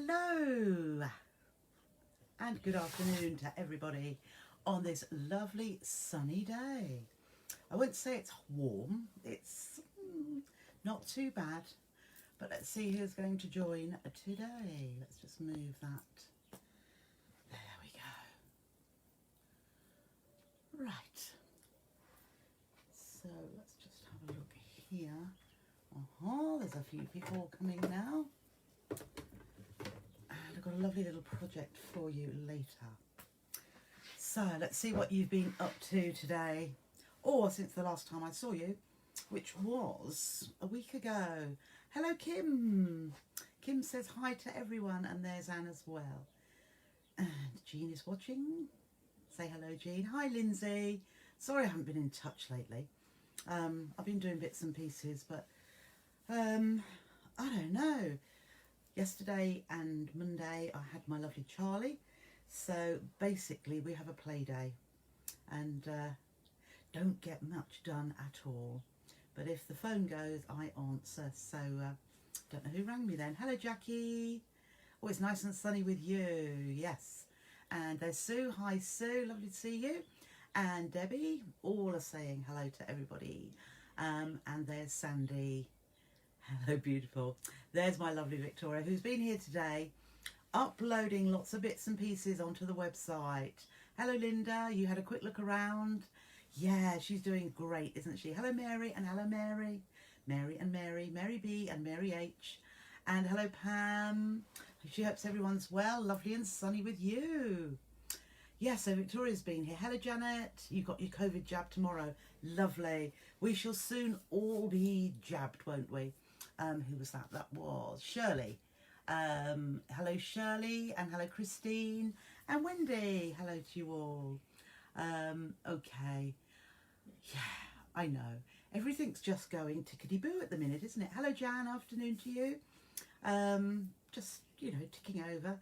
Hello and good afternoon to everybody on this lovely sunny day. I won't say it's warm, it's not too bad, but let's see who's going to join today. Let's just move that. There we go. Right, so let's just have a look here. There's a few people coming now. And I've got a lovely little project for you later. So let's see what you've been up to today, or since the last time I saw you, which was a week ago. Hello, Kim. Kim says hi to everyone, and there's Anne as well. And Jean is watching. Say hello, Jean. Hi, Lindsay. Sorry I haven't been in touch lately. I've been doing bits and pieces, but I don't know. Yesterday and Monday I had my lovely Charlie, so basically we have a play day and don't get much done at all, but if the phone goes I answer. So don't know who rang me then. Hello, Jackie. Oh, it's nice and sunny with you. Yes. And there's Sue. Hi, Sue, lovely to see you. And Debbie. All are saying hello to everybody. And there's Sandy. Hello, beautiful. There's my lovely Victoria, who's been here today, uploading lots of bits and pieces onto the website. Hello, Linda. You had a quick look around. Yeah, she's doing great, isn't she? Hello, Mary, and hello, Mary. Mary and Mary, Mary B and Mary H. And hello, Pam. She hopes everyone's well, lovely and sunny with you. Yeah, so Victoria's been here. Hello, Janet. You got your COVID jab tomorrow. Lovely. We shall soon all be jabbed, won't we? Who was that? That was Shirley. Hello, Shirley, and hello, Christine, and Wendy. Hello to you all. Okay. Yeah, I know. Everything's just going tickety-boo at the minute, isn't it? Hello, Jan. Afternoon to you. Just, you know, ticking over.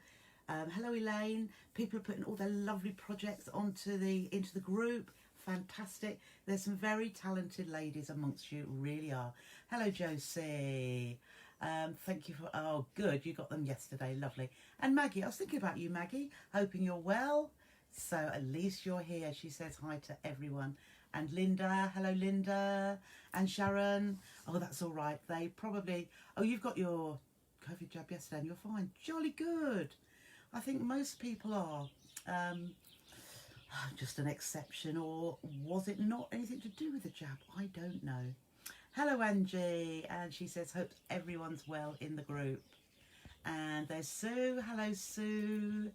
Hello, Elaine. People are putting all their lovely projects into the group. Fantastic. There's some very talented ladies amongst you, really are. Hello, Josie. Thank you for, oh, good, you got them yesterday, lovely. And Maggie, I was thinking about you, Maggie, hoping you're well. So at least you're here. She says hi to everyone. And Linda, hello, Linda. And Sharon, oh, that's all right. They probably, oh, you've got your COVID jab yesterday and you're fine. Jolly good. I think most people are. Just an exception, or was it not anything to do with the jab? I don't know. Hello, Angie, and she says hope everyone's well in the group. And there's Sue. Hello, Sue.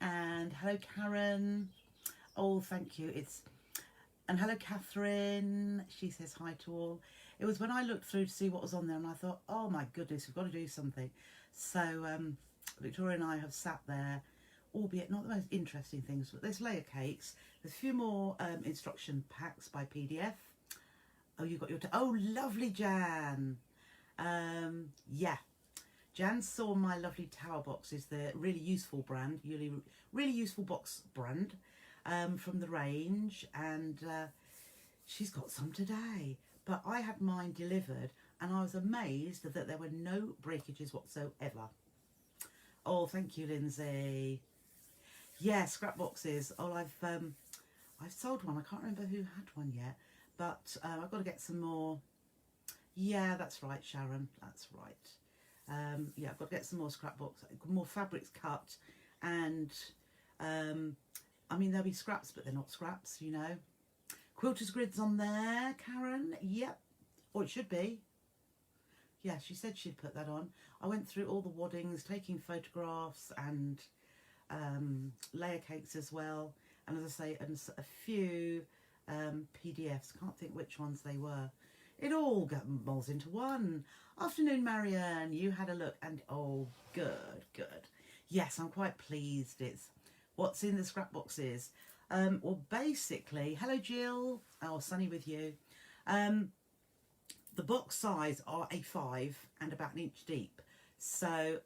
And hello, Karen. Oh, thank you. And hello, Catherine. She says hi to all. It was when I looked through to see what was on there and I thought, oh my goodness, we've got to do something. So Victoria and I have sat there, albeit not the most interesting things, but there's layer cakes. There's a few more instruction packs by PDF. Oh, you got your, oh, lovely, Jan. Yeah, Jan saw my lovely tower boxes, the really useful brand, really useful box brand from the range, and she's got some today. But I had mine delivered and I was amazed that there were no breakages whatsoever. Oh, thank you, Lindsay. Yeah, scrap boxes. Oh, I've sold one. I can't remember who had one yet, but I've got to get some more. Yeah, that's right, Sharon. That's right. Yeah, I've got to get some more scrap box, more fabrics cut, and I mean there'll be scraps, but they're not scraps, you know. Quilters grids on there, Karen. Yep, or it should be. Yeah, she said she'd put that on. I went through all the waddings, taking photographs and layer cakes as well, and as I say, and a few PDFs. Can't think which ones they were. It all molds into one. Afternoon, Marianne. You had a look, and oh, good, good. Yes, I'm quite pleased. It's what's in the scrap boxes. Well, basically, hello, Jill. Oh, sunny with you. The box size are A5 and about an inch deep. So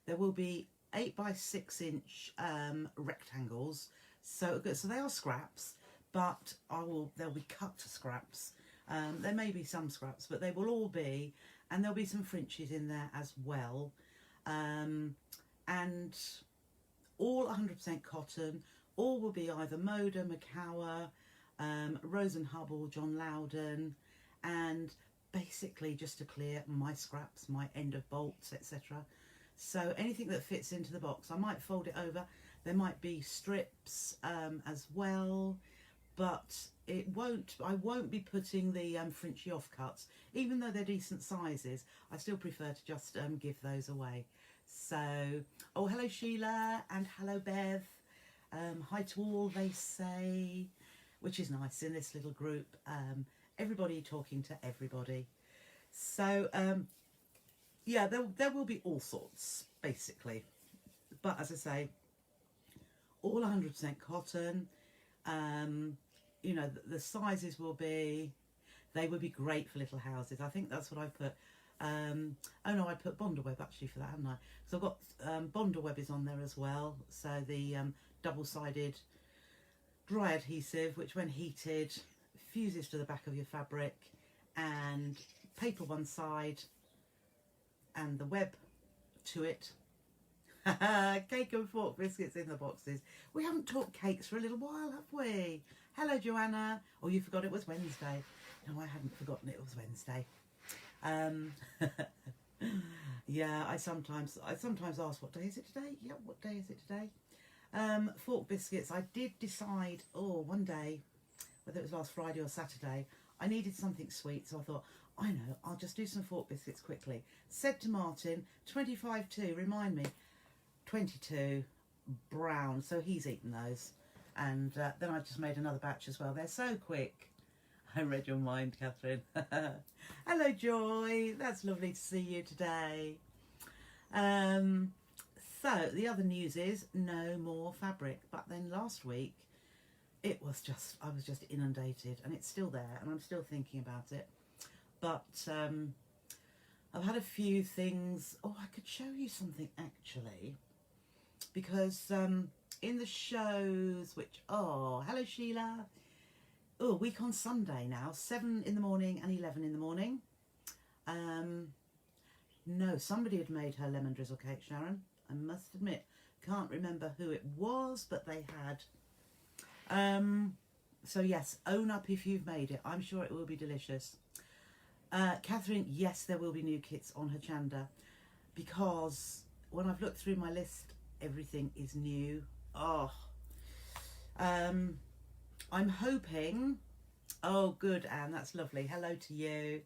there will be 8 by 6 inch rectangles. So they are scraps, but they'll be cut to scraps. There may be some scraps, but they will all be, and there'll be some fringes in there as well. and all 100% cotton. All will be either Moda, Macawa, Rose and Hubble, John Loudon, and basically just to clear my scraps, my end of bolts, etc. So anything that fits into the box, I might fold it over. There might be strips as well, but I won't be putting the Frenchy offcuts. Even though they're decent sizes, I still prefer to just give those away. So, oh, hello Sheila, and hello Bev. Hi to all, they say, which is nice in this little group. Everybody talking to everybody. So, yeah, there will be all sorts, basically. But as I say, all 100% cotton. You know, the sizes will be, they would be great for little houses. I think that's what I put. Oh no, I put Bonder Web actually for that, haven't I? So I've got Bonder Web is on there as well. So the double-sided dry adhesive, which when heated fuses to the back of your fabric, and paper one side and the web to it. Cake and fork biscuits in the boxes. We haven't talked cakes for a little while, have we? Hello Joanna. Oh, you forgot it was Wednesday. No, I hadn't forgotten it was Wednesday. Yeah, I sometimes ask, what day is it today? Yeah, what day is it today? Fork biscuits. I did decide, one day, whether it was last Friday or Saturday, I needed something sweet, so I thought, I know, I'll just do some fork biscuits quickly. Said to Martin, 25-2, remind me, 22 brown, so he's eaten those. And then I just made another batch as well. They're so quick. I read your mind, Catherine. Hello, Joy. That's lovely to see you today. So the other news is no more fabric. But then last week, I was just inundated, and it's still there, and I'm still thinking about it. But I've had a few things. Oh, I could show you something actually, because in the shows, which, oh, hello Sheila. Oh, week on Sunday now, 7 in the morning and 11 in the morning. No, somebody had made her lemon drizzle cake, Sharon. I must admit, can't remember who it was, but they had. So yes, own up if you've made it. I'm sure it will be delicious. Catherine, yes, there will be new kits on her Chanda, because when I've looked through my list, everything is new. Oh, I'm hoping. Oh, good, Anne. That's lovely. Hello to you.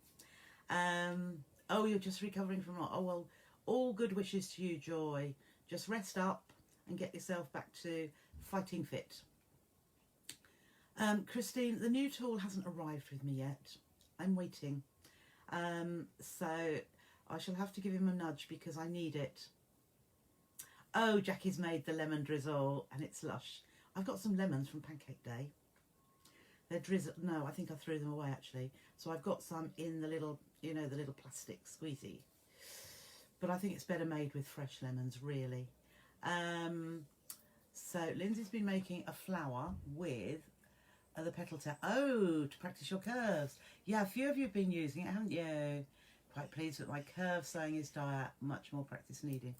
Oh, you're just recovering from. Oh well, all good wishes to you, Joy. Just rest up and get yourself back to fighting fit. Christine, the new tool hasn't arrived with me yet. I'm waiting. So I shall have to give him a nudge because I need it. Oh, Jackie's made the lemon drizzle and it's lush. I've got some lemons from Pancake Day. They're drizzle. No, I think I threw them away actually. So I've got some in the little, you know, the little plastic squeezy. But I think it's better made with fresh lemons, really. So Lindsay's been making a flower with the petal tip. Oh, to practice your curves. Yeah, a few of you have been using it, haven't you? Quite pleased with my curve sewing is diet. Much more practice needed.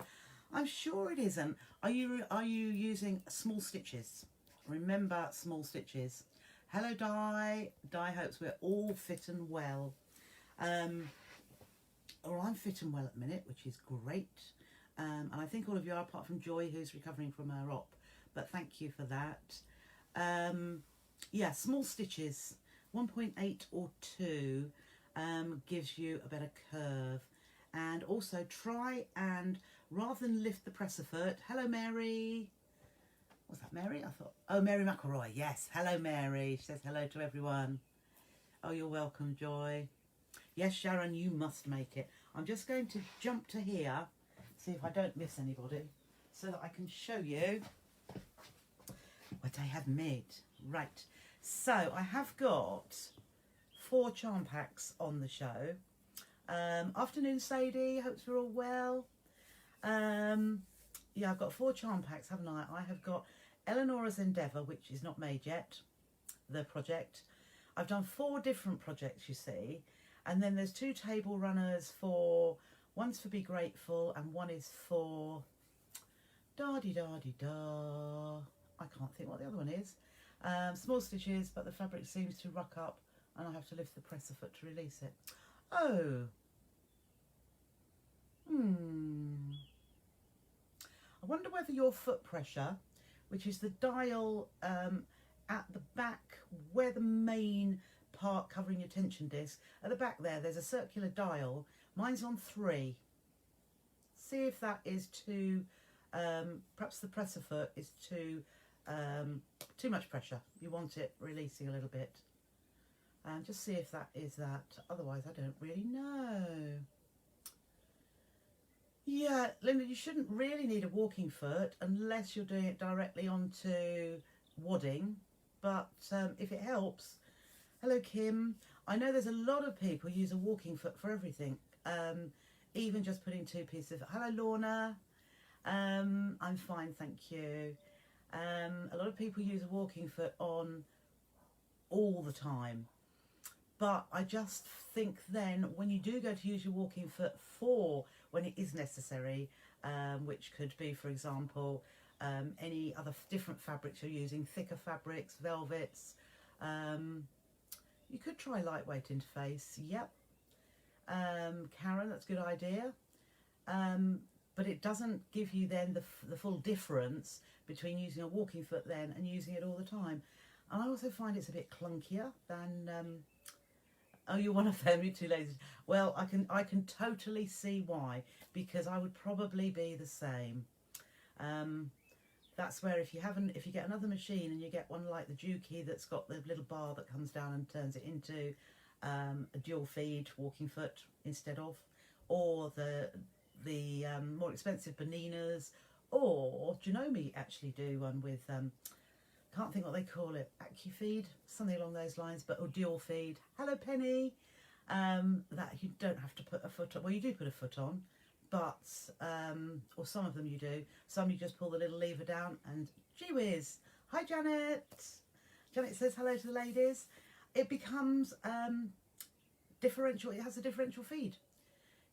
I'm sure it isn't. Are you using small stitches? Remember small stitches. Hello, Di. Di hopes we're all fit and well. Or I'm fit and well at the minute, which is great. And I think all of you are, apart from Joy, who's recovering from her op. But thank you for that. Yeah, small stitches, 1.8 or 2 gives you a better curve. And also try and, rather than lift the presser foot, hello Mary. Was that Mary? I thought, oh, Mary McElroy, yes. Hello Mary, she says hello to everyone. Oh, you're welcome, Joy. Yes, Sharon, you must make it. I'm just going to jump to here, see if I don't miss anybody, so that I can show you what I have made. Right, so I have got 4 charm packs on the show. Afternoon, Sadie, hopes we're all well. Yeah, I've got 4 charm packs, haven't I? I have got Eleanora's Endeavour, which is not made yet, the project. I've done 4 different projects, you see. And then there's 2 table runners for One's for Be Grateful and one is for da-di-da-di-da. I can't think what the other one is. Small stitches, but the fabric seems to ruck up and I have to lift the presser foot to release it. Oh. I wonder whether your foot pressure, which is the dial at the back where the main part covering your tension disc, at the back there's a circular dial. Mine's on 3. See if that is too, perhaps the presser foot is too much pressure. You want it releasing a little bit. And just see if that is that. Otherwise, I don't really know. Yeah, Linda, you shouldn't really need a walking foot unless you're doing it directly onto wadding. But if it helps, hello Kim. I know there's a lot of people use a walking foot for everything. Even just putting 2 pieces of, hello Lorna. I'm fine, thank you. A lot of people use a walking foot on all the time. But I just think then when you do go to use your walking foot for when it is necessary, which could be, for example, any other different fabrics you're using, thicker fabrics, velvets, you could try lightweight interface. Yep. Karen, that's a good idea. But it doesn't give you then the full difference between using a walking foot then and using it all the time. And I also find it's a bit clunkier than... oh, you're one of them, you're too lazy. Well, I can totally see why, because I would probably be the same. That's where if you get another machine and you get one like the Juki that's got the little bar that comes down and turns it into a dual feed walking foot instead of, or the more expensive Boninas, or Janome actually do one with can't think what they call it, AccuFeed, something along those lines, but or dual feed. Hello Penny. That you don't have to put a foot on. Well, you do put a foot on, but or some of them you do. Some you just pull the little lever down and gee whiz. Hi Janet. Janet says hello to the ladies. It becomes differential. It has a differential feed.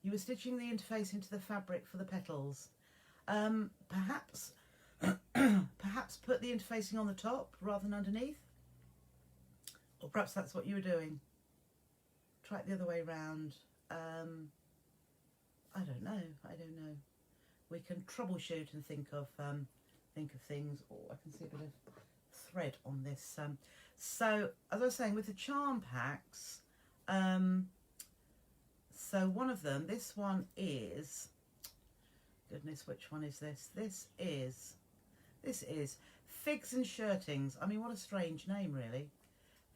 You were stitching the interface into the fabric for the petals. Perhaps put the interfacing on the top rather than underneath, or perhaps that's what you were doing. Try it the other way round. I don't know. We can troubleshoot and think of things. Oh, I can see a bit of thread on this. So as I was saying, with the charm packs, so one of them, this one is, goodness, which one is this? This is Figs and Shirtings. I mean, what a strange name, really.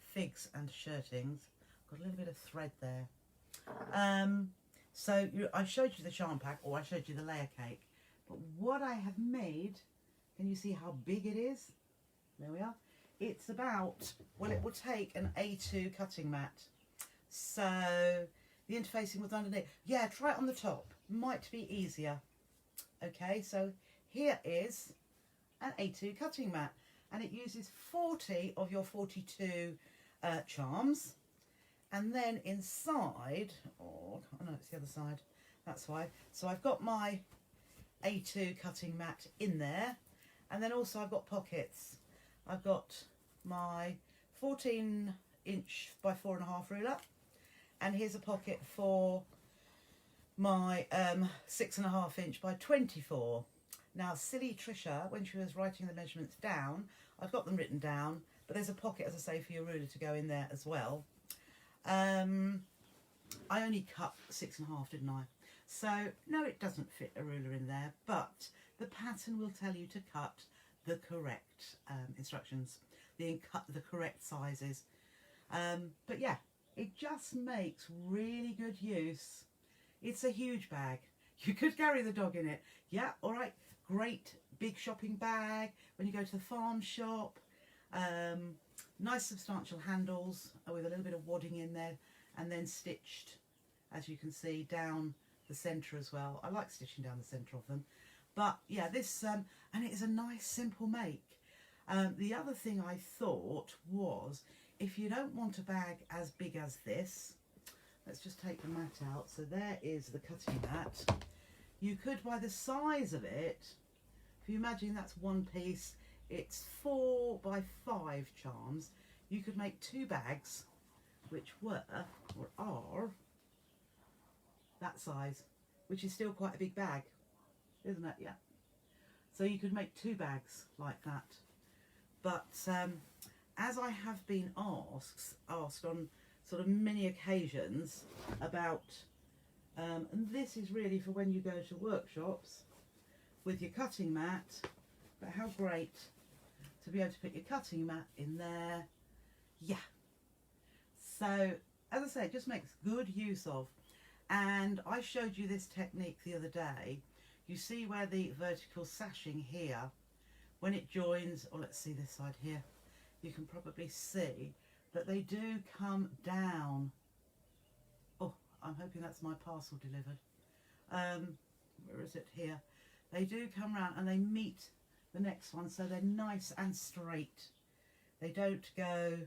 Figs and Shirtings. Got a little bit of thread there. So I showed you the charm pack, or I showed you the layer cake. But what I have made, can you see how big it is? There we are. It's about, well, it will take an A2 cutting mat. So the interfacing was underneath. Yeah, try it on the top. Might be easier. Okay, so here is an A2 cutting mat, and it uses 40 of your 42 charms, and then inside, oh no, it's the other side, that's why. So I've got my A2 cutting mat in there, and then also I've got pockets. I've got my 14-inch by 4.5 ruler, and here's a pocket for my 6.5-inch by 24. Now, silly Trisha, when she was writing the measurements down, I've got them written down, but there's a pocket, as I say, for your ruler to go in there as well. I only cut 6.5, didn't I? So, no, it doesn't fit a ruler in there, but the pattern will tell you to cut the correct instructions, the correct sizes. But yeah, it just makes really good use. It's a huge bag. You could carry the dog in it. Yeah, all right. Great big shopping bag when you go to the farm shop. Nice substantial handles with a little bit of wadding in there, and then stitched, as you can see, down the centre as well. I like stitching down the centre of them. But yeah, this, and it is a nice simple make. The other thing I thought was, if you don't want a bag as big as this, let's just take the mat out. So there is the cutting mat. You could, by the size of it, if you imagine that's one piece, it's 4 by 5 charms. You could make 2 bags, which were, or are, that size, which is still quite a big bag, isn't it? Yeah. So you could make 2 bags like that. But as I have been asked on sort of many occasions about, and this is really for when you go to workshops with your cutting mat, but how great to be able to put your cutting mat in there. Yeah. So, as I say, it just makes good use of. And I showed you this technique the other day. You see where the vertical sashing here, when it joins, or let's see this side here, you can probably see that they do come down. Oh, I'm hoping that's my parcel delivered. Where is it? Here. They do come round and they meet the next one, so they're nice and straight. They don't go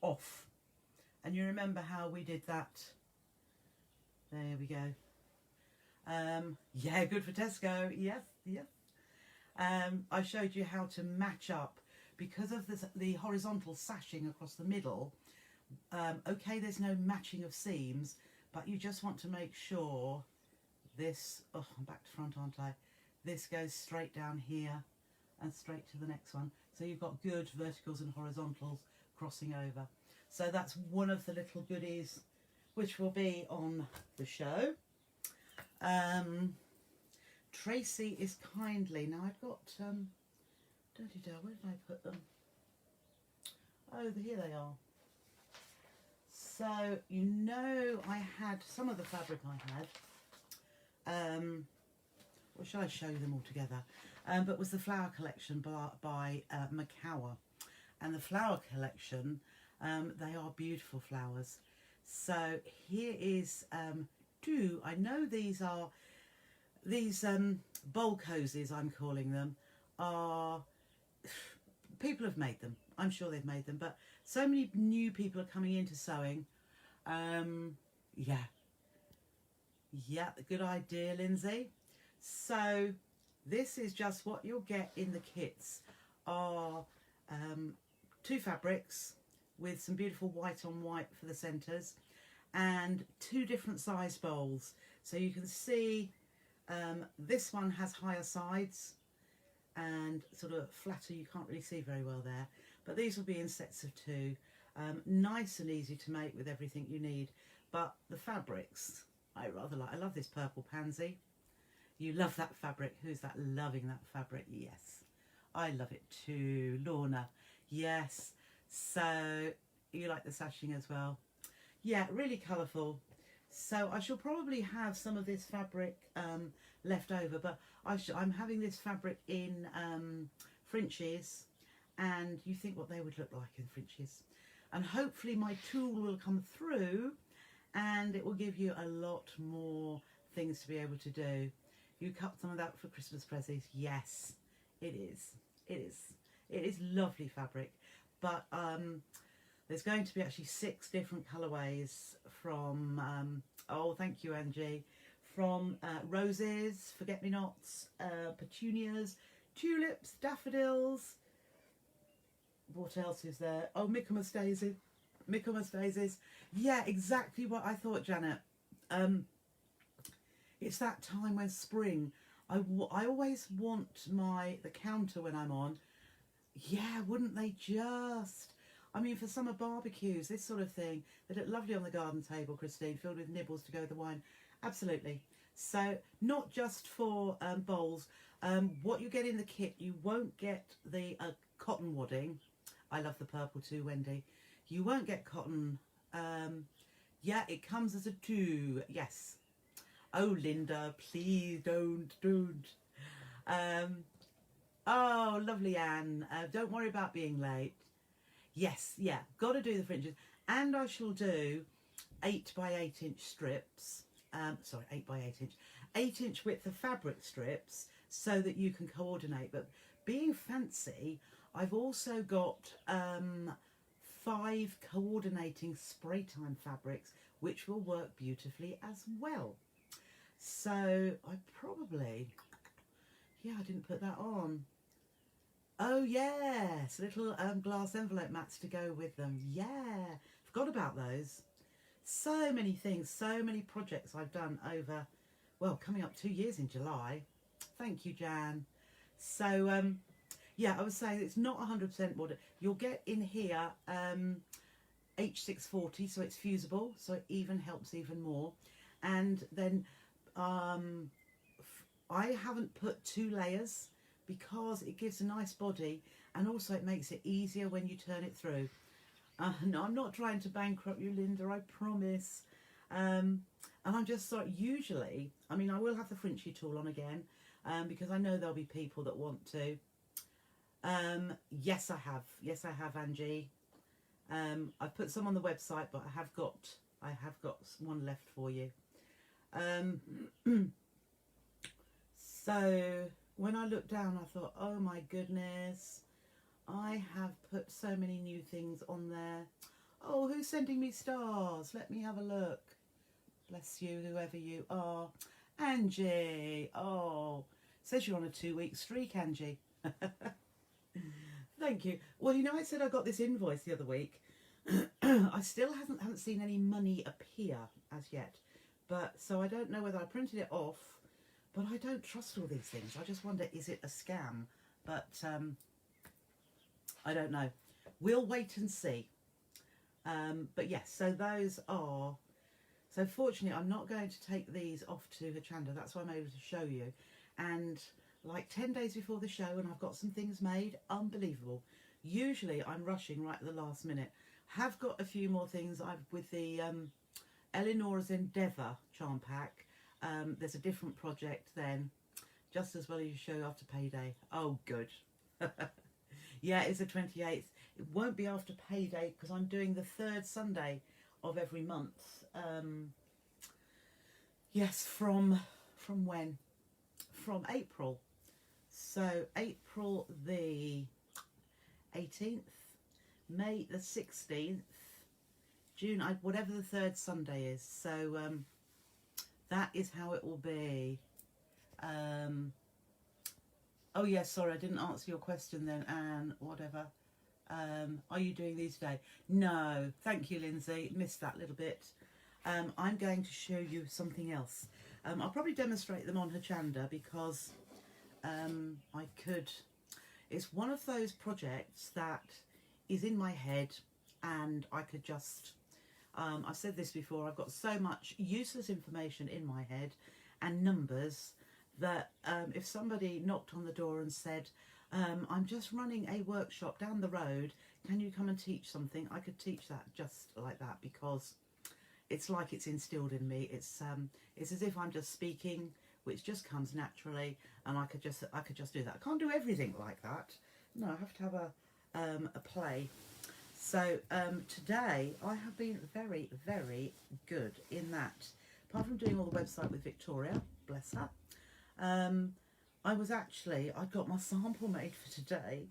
off. And you remember how we did that? There we go. Yeah, good for Tesco. Yes, yes. I showed you how to match up because of the horizontal sashing across the middle. Okay, there's no matching of seams, but you just want to make sure this, oh, I'm back to front, aren't I? This goes straight down here and straight to the next one. So you've got good verticals and horizontals crossing over. So that's one of the little goodies which will be on the show. Tracy is kindly, now I've got, dirty dough, where did I put them? Oh, here they are. So, you know, I had some of the fabric I had, or shall I show you them all together? But was the flower collection by Macawa. And the flower collection, they are beautiful flowers. So here is 2. I know these are, these bowl cozies, I'm calling them, are, people have made them. I'm sure they've made them, but so many new people are coming into sewing. Yeah. Yeah, good idea, Lindsay. So this is just what you'll get in the kits are 2 fabrics with some beautiful white on white for the centres and 2 different size bowls. So you can see this one has higher sides and sort of flatter, you can't really see very well there, but these will be in sets of 2. Nice and easy to make with everything you need, but the fabrics I rather like. I love this purple pansy. You love that fabric. Who's that loving that fabric? Yes, I love it too. Lorna, yes. So you like the sashing as well? Yeah, really colourful. So I shall probably have some of this fabric left over, but I'm having this fabric in Frenchies, and you think what they would look like in Frenchies. And hopefully my tool will come through and it will give you a lot more things to be able to do. You cut some of that for Christmas presents? Yes, it is. It is. It is lovely fabric, but there's going to be actually 6 different colourways from, oh, thank you, Angie, from roses, forget-me-nots, petunias, tulips, daffodils. What else is there? Oh, Michaelmas daisy. Michaelmas daisies. Yeah, exactly what I thought, Janet. It's that time when spring. I always want the counter when I'm on. Yeah, wouldn't they just? I mean, for summer barbecues, this sort of thing. They look lovely on the garden table, Christine, filled with nibbles to go with the wine. Absolutely. So, not just for bowls. What you get in the kit, you won't get the cotton wadding. I love the purple too, Wendy. You won't get cotton. Yeah, it comes as a 2. Yes. Oh, Linda, please don't. Oh, lovely Anne. Don't worry about being late. Yes, yeah, got to do the fringes. And I shall do 8 by 8 inch strips. Sorry, 8 by 8 inch. 8 inch width of fabric strips so that you can coordinate. But being fancy, I've also got 5 coordinating spray time fabrics, which will work beautifully as well. So I probably, yeah, I didn't put that on. Oh yes, little glass envelope mats to go with them. Yeah, forgot about those. So many things, so many projects I've done over, well, coming up 2 years in July. Thank you, Jan. So yeah, I was saying it's not 100% water. You'll get in here H640, so it's fusible, so it even helps even more. And then I haven't put 2 layers because it gives a nice body, and also it makes it easier when you turn it through. No, I'm not trying to bankrupt you, Linda, I promise. And I'm just sort of, usually, I mean, I will have the Frenchy tool on again, because I know there'll be people that want to. Yes, I have. Yes, I have, Angie. I've put some on the website, but I have got one left for you. So when I looked down, I thought, oh my goodness, I have put so many new things on there. Oh, who's sending me stars? Let me have a look. Bless you, whoever you are. Angie. Oh, says you're on a 2-week streak, Angie. Thank you. Well, you know, I said I got this invoice the other week. I still haven't seen any money appear as yet. But so I don't know whether I printed it off, but I don't trust all these things. I just wonder, is it a scam? But I don't know. We'll wait and see. But yes, so those are... So fortunately, I'm not going to take these off to Hachanda. That's why I'm able to show you. And like 10 days before the show, and I've got some things made. Unbelievable. Usually, I'm rushing right at the last minute. Have got a few more things. I've with the Eleanor's Endeavour charm pack. There's a different project then, just as well as you show after payday. Oh, good. Yeah, it's the 28th. It won't be after payday because I'm doing the 3rd Sunday of every month. Yes, from when? From April. So April the 18th, May the 16th, June, whatever the 3rd Sunday is. So that is how it will be. Oh yes, sorry, I didn't answer your question then, Anne, whatever. Are you doing these today? No, thank you, Lindsay. Missed that little bit. I'm going to show you something else. I'll probably demonstrate them on Hachanda because I could. It's one of those projects that is in my head and I could just... I've said this before, I've got so much useless information in my head and numbers that if somebody knocked on the door and said, I'm just running a workshop down the road, can you come and teach something? I could teach that just like that because it's like it's instilled in me. It's as if I'm just speaking, which just comes naturally, and I could just do that. I can't do everything like that. No, I have to have a play. So today I have been very, very good in that. Apart from doing all the website with Victoria, bless her, I got my sample made for today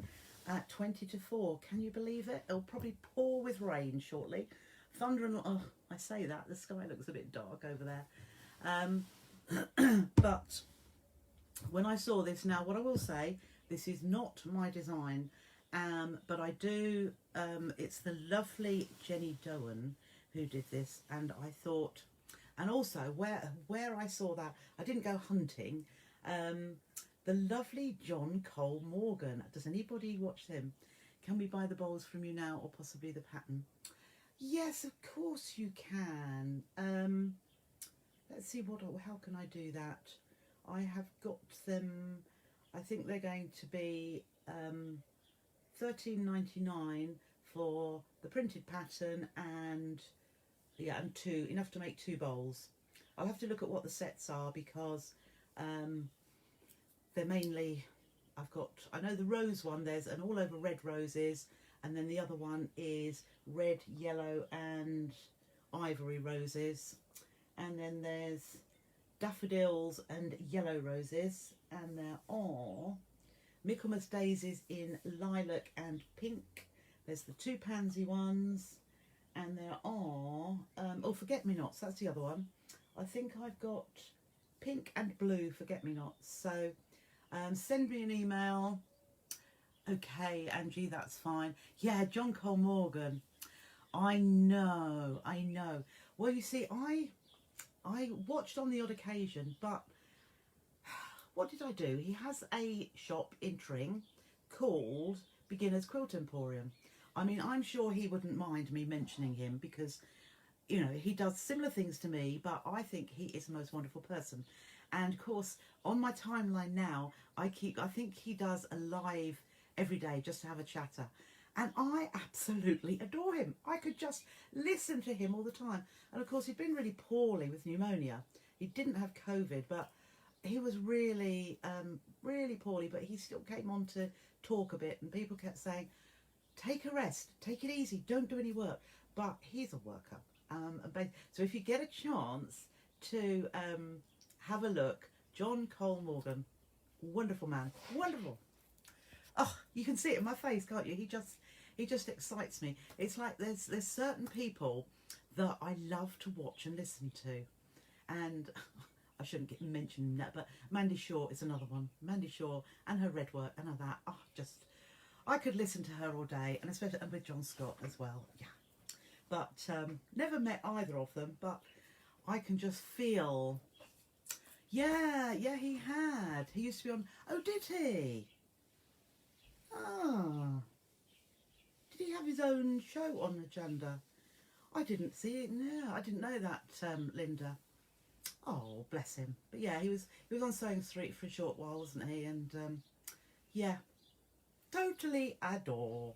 at 20 to 4. Can you believe it? It'll probably pour with rain shortly. Thunder and... Oh, I say that. The sky looks a bit dark over there. But when I saw this, now what I will say, this is not my design, but I do... it's the lovely Jenny Doan who did this, and I thought... And also, where I saw that, I didn't go hunting. The lovely John Cole Morgan. Does anybody watch him? Can we buy the bowls from you now, or possibly the pattern? Yes, of course you can. Let's see how can I do that? I have got them. I think they're going to be $13.99 for the printed pattern, and yeah, and enough to make 2 bowls. I'll have to look at what the sets are because they're mainly, I know the rose one, there's an all over red roses, and then the other one is red, yellow and ivory roses, and then there's daffodils and yellow roses, and there are Michaelmas daisies in lilac and pink. There's the 2 pansy ones, and there are, oh, forget-me-nots, that's the other one. I think I've got pink and blue forget-me-nots. So send me an email. Okay, Angie, that's fine. Yeah, John Cole Morgan. I know. Well, you see, I watched on the odd occasion, but what did I do? He has a shop in Tring called Beginner's Quilt Emporium. I mean, I'm sure he wouldn't mind me mentioning him because, you know, he does similar things to me, but I think he is the most wonderful person. And of course, on my timeline now, I think he does a live every day just to have a chatter. And I absolutely adore him. I could just listen to him all the time. And of course, he'd been really poorly with pneumonia. He didn't have COVID, but he was really, really poorly. But he still came on to talk a bit. And people kept saying, take a rest, take it easy, don't do any work. But he's a worker. So if you get a chance to have a look, John Cole Morgan, wonderful man, wonderful. Oh, you can see it in my face, can't you? He just excites me. It's like there's certain people that I love to watch and listen to, and I shouldn't get mentioning that, but Mandy Shaw is another one. Mandy Shaw and her red work and all that. Oh, I could listen to her all day, and especially with John Scott as well. Yeah, but never met either of them, but I can just feel. Yeah, he had. He used to be on. Oh, did he? Ah, did he have his own show on Agenda? I didn't see it. No, I didn't know that, Linda. Oh, bless him. But yeah, he was on Sewing Street for a short while, wasn't he? And yeah, totally adore.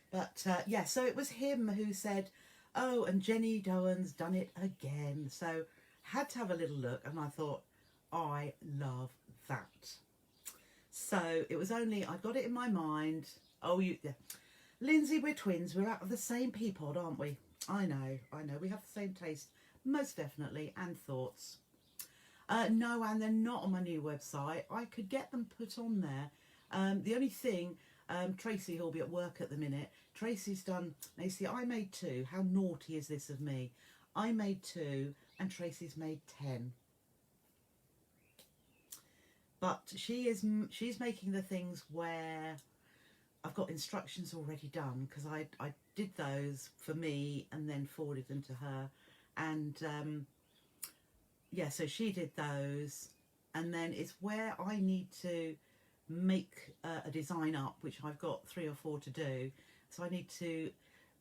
But yeah, so it was him who said, oh, and Jenny Doan's done it again. So had to have a little look, and I thought, I love that. So it was only, I got it in my mind. Oh, yeah. Lindsay, we're twins. We're out of the same pea pod, aren't we? I know. We have the same taste, most definitely, and thoughts. No, and they're not on my new website. I could get them put on there. The only thing, Tracy, who'll be at work at the minute, Tracy's done, now you see, I made 2. How naughty is this of me? I made 2 and Tracy's made 10. But she's making the things where I've got instructions already done, because I did those for me and then forwarded them to her. And yeah, so she did those, and then it's where I need to make a design up, which I've got 3 or 4 to do. So I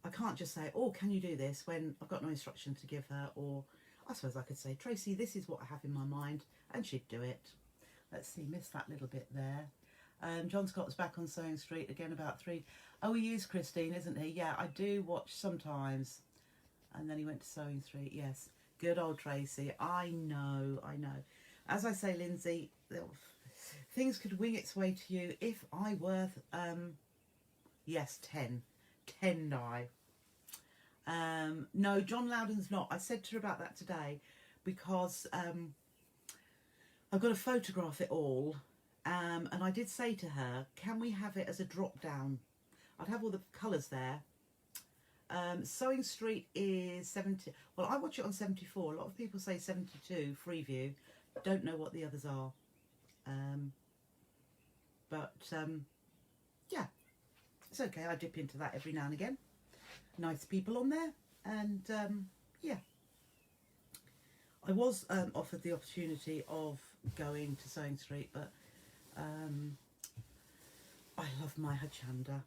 can't just say, oh, can you do this, when I've got no instruction to give her. Or I suppose I could say, Tracy, this is what I have in my mind, and she'd do it. Let's see, missed that little bit there. John Scott's back on Sewing Street again about 3. Oh, he is, Christine, isn't he? Yeah, I do watch sometimes. And then he went to Sewing Street, yes. Good old Tracy. I know. As I say, Lindsay, things could wing its way to you if I were, yes, 10. 10 die. No, John Loudon's not. I said to her about that today, because I've got to photograph it all, and I did say to her, can we have it as a drop down? I'd have all the colours there. Sewing Street is 70, well, I watch it on 74. A lot of people say 72 Freeview. Don't know what the others are. But yeah, it's okay. I dip into that every now and again. Nice people on there, and yeah. I was offered the opportunity of going to Sewing Street, but I love my Hachanda.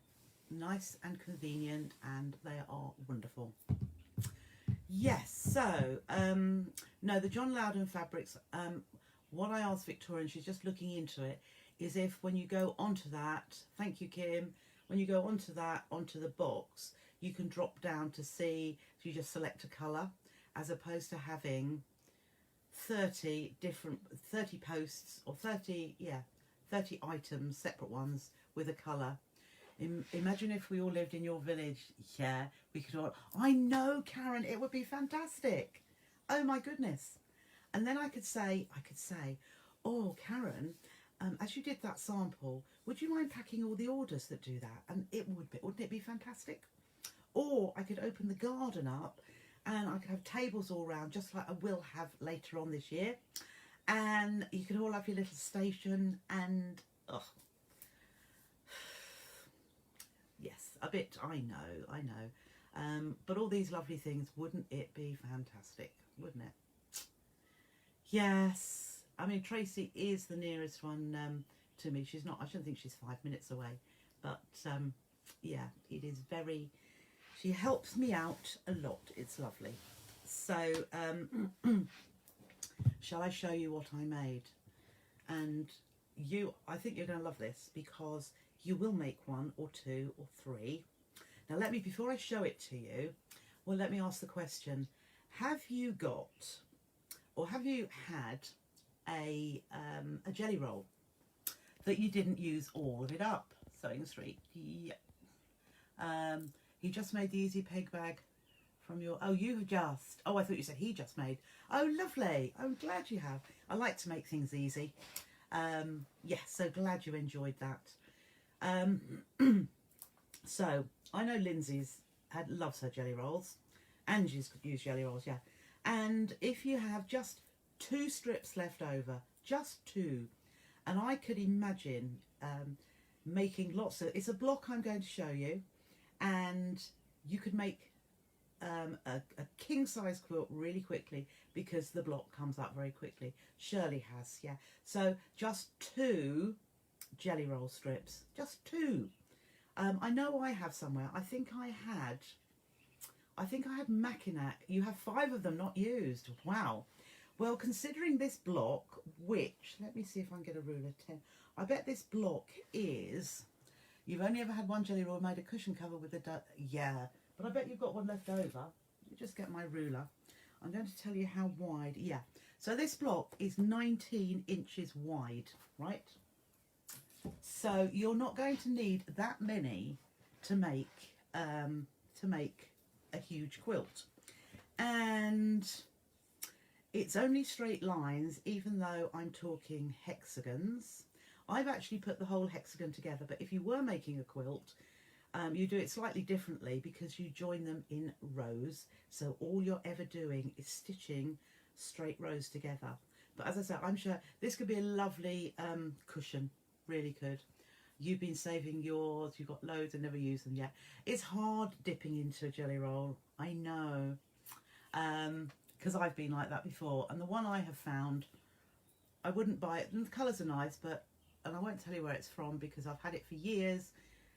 Nice and convenient, and they are wonderful. Yes, so no, the John Loudon fabrics, what I asked Victoria, and she's just looking into it, is if when you go onto that, thank you Kim, when you go onto that, onto the box, you can drop down to see, if you just select a colour, as opposed to having 30 posts, or 30 items, separate ones with a colour. Imagine if we all lived in your village. Yeah, we could all, I know, Karen, it would be fantastic. Oh my goodness. And then I could say, oh Karen, as you did that sample, would you mind packing all the orders that do that? And it would be, wouldn't it be fantastic? Or I could open the garden up and I could have tables all around, just like I will have later on this year. And you can all have your little station and, oh, yes, a bit, I know. But all these lovely things, wouldn't it be fantastic? Wouldn't it? Yes. I mean, Tracy is the nearest one to me. She's not, I don't think she's 5 minutes away. But, yeah, it is very, she helps me out a lot. It's lovely. So, shall I show you what I made? And I think you're going to love this, because you will make one or two or three. Now, before I show it to you, well, let me ask the question. Have you got, or have you had a jelly roll that you didn't use all of it up? Sewing Street, yep. He just made the easy peg bag from your, oh, you have just, oh, I thought you said he just made. Oh, lovely. I'm glad you have. I like to make things easy. Yes, so glad you enjoyed that. So I know Lindsay's loves her jelly rolls. Angie's used jelly rolls, yeah. And if you have just 2 strips left over, just 2, and I could imagine making lots of, it's a block I'm going to show you, and you could make a king size quilt really quickly, because the block comes up very quickly. Shirley has, yeah. So just 2 jelly roll strips, just 2. I know I have somewhere. I think I had Mackinac. You have 5 of them not used. Wow. Well, considering this block, which, let me see if I can get a ruler, 10. I bet this block is, you've only ever had one jelly roll made a cushion cover with yeah, but I bet you've got one left over. Let me just get my ruler. I'm going to tell you how wide, yeah. So this block is 19 inches wide, right? So you're not going to need that many to make a huge quilt. And it's only straight lines, even though I'm talking hexagons. I've actually put the whole hexagon together, but if you were making a quilt, you do it slightly differently, because you join them in rows. So all you're ever doing is stitching straight rows together. But as I said, I'm sure this could be a lovely cushion, really could. You've been saving yours, you've got loads and never used them yet. It's hard dipping into a jelly roll, I know, because I've been like that before. And the one I have found, I wouldn't buy it. And the colours are nice, and I won't tell you where it's from, because I've had it for years,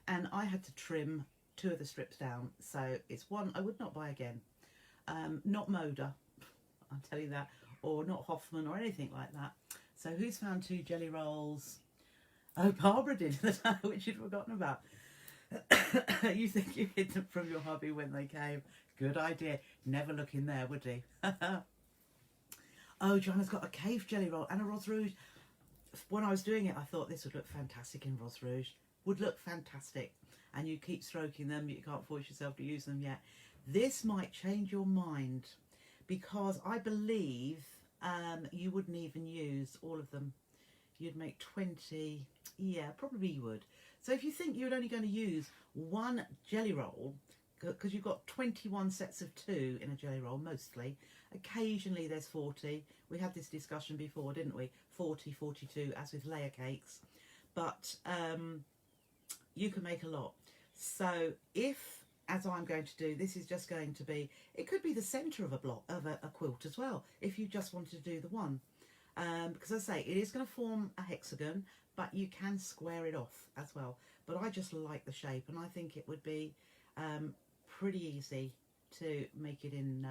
and I had to trim 2 of the strips down. So it's one I would not buy again. Not Moda, I'm telling you that, or not Hoffman or anything like that. So who's found 2 jelly rolls? Oh, Barbara did, which you'd forgotten about. You think you hid them from your hubby when they came. Good idea. Never look in there, would he? Oh, Joanna's got a cave jelly roll and a rose rouge. When I was doing it, I thought this would look fantastic in rose rouge. Would look fantastic. And you keep stroking them. You can't force yourself to use them yet. This might change your mind, because I believe you wouldn't even use all of them. You'd make 20. Yeah, probably you would. So if you think you're only going to use 1 jelly roll, because you've got 21 sets of 2 in a jelly roll mostly, occasionally there's 40. We had this discussion before, didn't we? 40, 42, as with layer cakes. But you can make a lot. So if, as I'm going to do, this is just going to be, it could be the centre of a block, of a quilt as well, if you just wanted to do the one. Because as I say, it is going to form a hexagon, but you can square it off as well. But I just like the shape, and I think it would be pretty easy to make it in.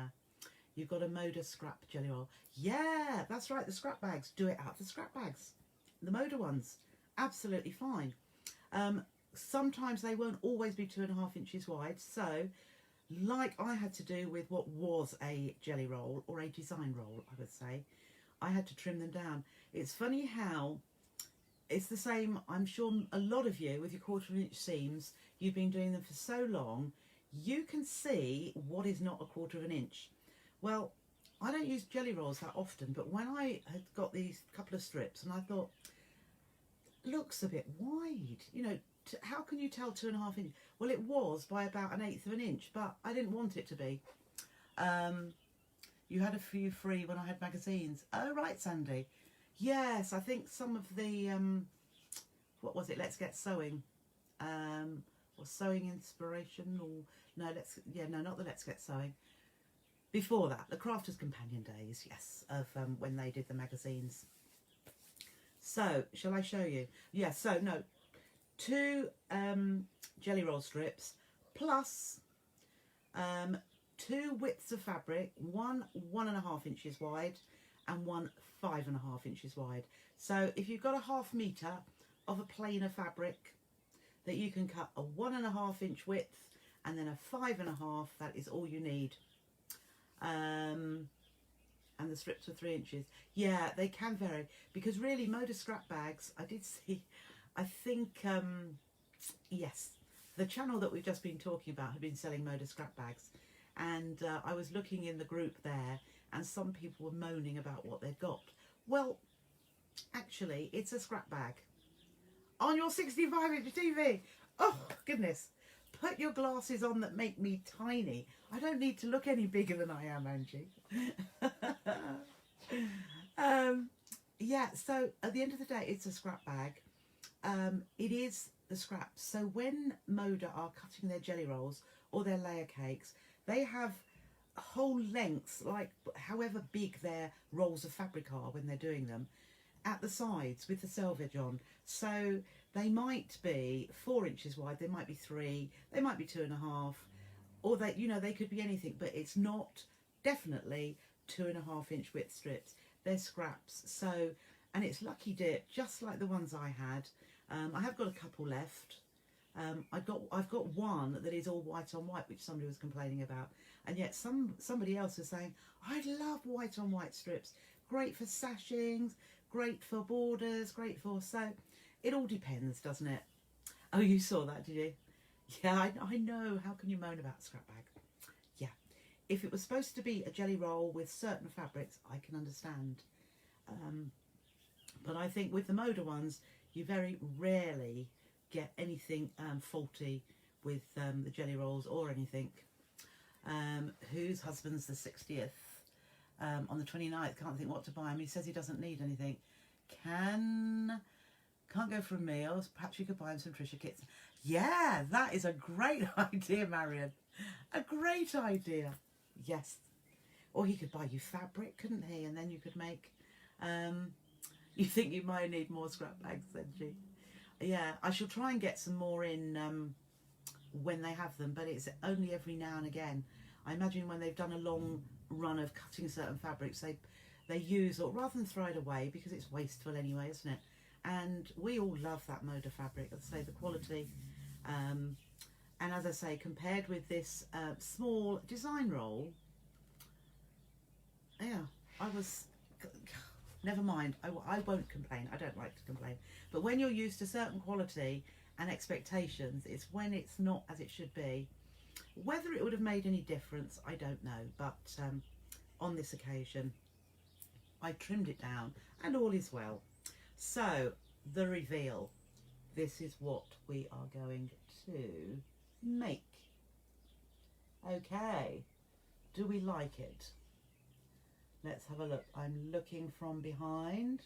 You've got a Moda scrap jelly roll. Yeah, that's right, the scrap bags. Do it out of the scrap bags. The Moda ones, absolutely fine. Sometimes they won't always be 2.5 inches wide. So, like I had to do with what was a jelly roll, or a design roll, I would say, I had to trim them down. It's funny how it's the same, I'm sure a lot of you with your 1/4 inch seams, you've been doing them for so long, you can see what is not a 1/4 inch. Well, I don't use jelly rolls that often, but when I had got these couple of strips and I thought, looks a bit wide. You know, how can you tell 2.5 inches? Well, it was by about 1/8 of an inch, but I didn't want it to be. You had a few free when I had magazines. Oh, right, Sandy. Yes, I think some of the, what was it? Let's Get Sewing. Or Sewing Inspiration, or no, not the Let's Get Sewing. Before that, the Crafters Companion days, yes, of when they did the magazines. So, shall I show you? Yeah, so no, 2 jelly roll strips plus 2 widths of fabric, one 1.5 inches wide and one 5.5 inches wide. So if you've got a 1/2 metre of a plainer fabric, that you can cut a 1.5 inch width and then a 5.5, that is all you need. And the strips were 3 inches. Yeah, they can vary, because really Moda scrap bags, I did see, I think, yes, the channel that we've just been talking about had been selling Moda scrap bags, and I was looking in the group there, and some people were moaning about what they'd got. Well, actually, it's a scrap bag on your 65-inch TV. Oh, goodness. Put your glasses on that make me tiny. I don't need to look any bigger than I am, Angie. Yeah, so at the end of the day, it's a scrap bag. It is the scraps. So when Moda are cutting their jelly rolls or their layer cakes, they have whole lengths, like however big their rolls of fabric are when they're doing them, at the sides with the selvage on. So they might be 4 inches wide, they might be 3, they might be 2.5, or they, you know, they could be anything, but it's not definitely 2.5 inch width strips. They're scraps. So, and it's lucky dip, just like the ones I had. I have got a couple left. I've got one that is all white on white, which somebody was complaining about, and yet somebody else was saying, I love white on white strips, great for sashings, great for borders, great for, so it all depends, doesn't it? Oh, you saw that, did you? Yeah, I know. How can you moan about a scrap bag? Yeah, if it was supposed to be a jelly roll with certain fabrics, I can understand. But I think with the Moda ones, you very rarely get anything faulty with the jelly rolls or anything. Whose husband's the 60th? On the 29th, can't think what to buy him. He says he doesn't need anything. Can't go for a meal. Perhaps you could buy him some Trisha kits. Yeah, that is a great idea, Marion. A great idea. Yes. Or he could buy you fabric, couldn't he? And then you could make... you think you might need more scrap bags, then, G? Yeah, I shall try and get some more in when they have them, but it's only every now and again. I imagine when they've done a long run of cutting certain fabrics, they use, or rather than throw it away, because it's wasteful anyway, isn't it? And we all love that Moda fabric. I'd say the quality, and as I say, compared with this small design roll, yeah, I was, never mind, I won't complain. I don't like to complain, but when you're used to certain quality and expectations, it's when it's not as it should be. Whether it would have made any difference, I don't know, but on this occasion I trimmed it down and all is well. So the reveal, this is what we are going to make. Okay, do we like it? Let's have a look. I'm looking from behind,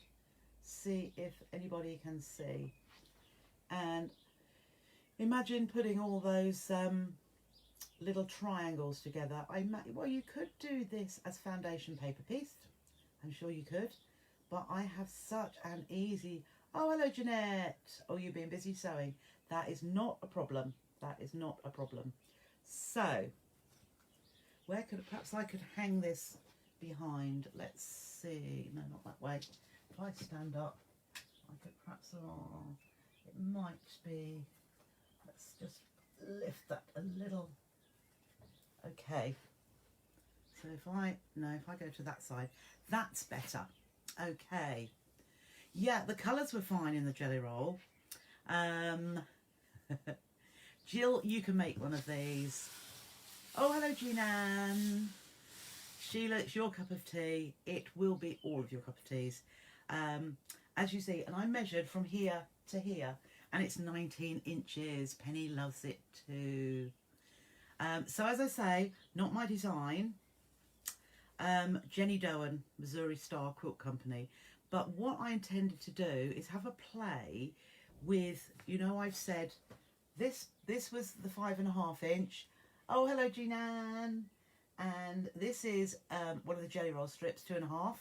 see if anybody can see, and imagine putting all those little triangles together. Well, you could do this as foundation paper piece, I'm sure you could, but I have such an easy, oh hello Jeanette, oh you've been busy sewing, that is not a problem, that is not a problem. So where could, perhaps I could hang this behind, let's see, no not that way, if I stand up I could perhaps, oh it might be, let's just lift that a little. Okay, so if I go to that side, that's better. Okay, yeah, the colours were fine in the jelly roll. Jill, you can make one of these. Oh, hello, Jean-Anne. Sheila, it's your cup of tea. It will be all of your cup of teas. as you see, and I measured from here to here, and it's 19 inches. Penny loves it too. So as I say, not my design. Jenny Doan, Missouri Star Quilt Company. But what I intended to do is have a play with, you know, I've said this was the 5.5 inch. Oh, hello, Jean-Anne. And this is one of the jelly roll strips, 2.5.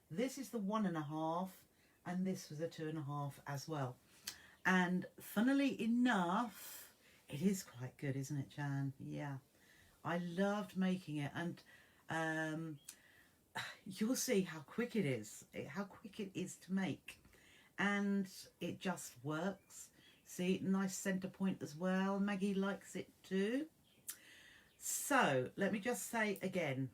This is the 1.5, and this was a 2.5 as well. And funnily enough, it is quite good, isn't it, Jan? Yeah, I loved making it, and you'll see how quick it is, how quick it is to make, and it just works. See, nice centre point as well. Maggie likes it too. So let me just say again,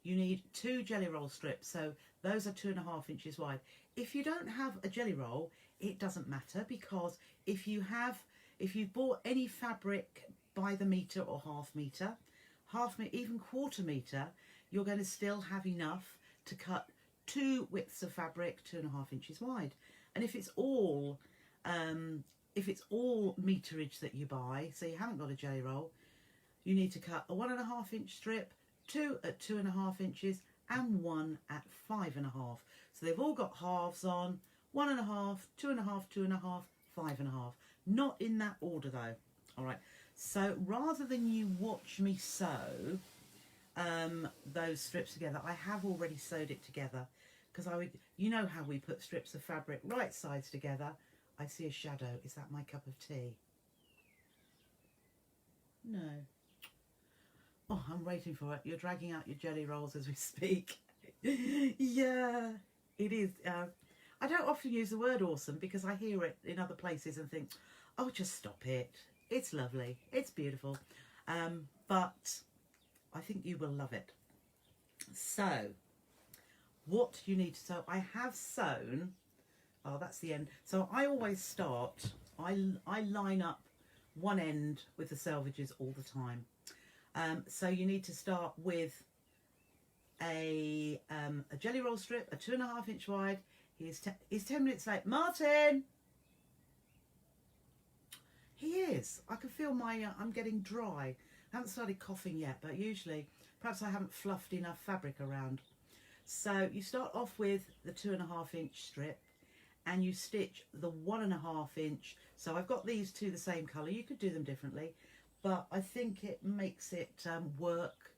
you need 2 jelly roll strips, so those are 2.5 inches wide. If you don't have a jelly roll, it doesn't matter, because if you've bought any fabric by the metre or half metre, even quarter metre, you're going to still have enough to cut 2 widths of fabric 2.5 inches wide. And if it's all meterage that you buy, so you haven't got a jelly roll, you need to cut a 1.5 inch strip, 2 at 2.5 inches, and 1 at 5.5. So they've all got halves on: 1.5, 2.5, 2.5, 5.5. Not in that order though. All right. So rather than you watch me sew those strips together, I have already sewed it together, because you know how we put strips of fabric right sides together. I see a shadow. Is that my cup of tea? No. Oh, I'm waiting for it. You're dragging out your jelly rolls as we speak. Yeah, it is. I don't often use the word awesome, because I hear it in other places and think, oh, just stop it. It's lovely. It's beautiful. But I think you will love it. So, what you need to sew. I have sewn. Oh, that's the end. So I always start. I line up one end with the selvages all the time. So you need to start with a jelly roll strip, a 2.5 inch wide. He's 10 minutes late. Martin! He is. I can feel I'm getting dry. I haven't started coughing yet, but usually, perhaps I haven't fluffed enough fabric around. So you start off with the 2.5 inch strip, and you stitch the 1.5 inch. So I've got these two the same colour. You could do them differently, but I think it makes it work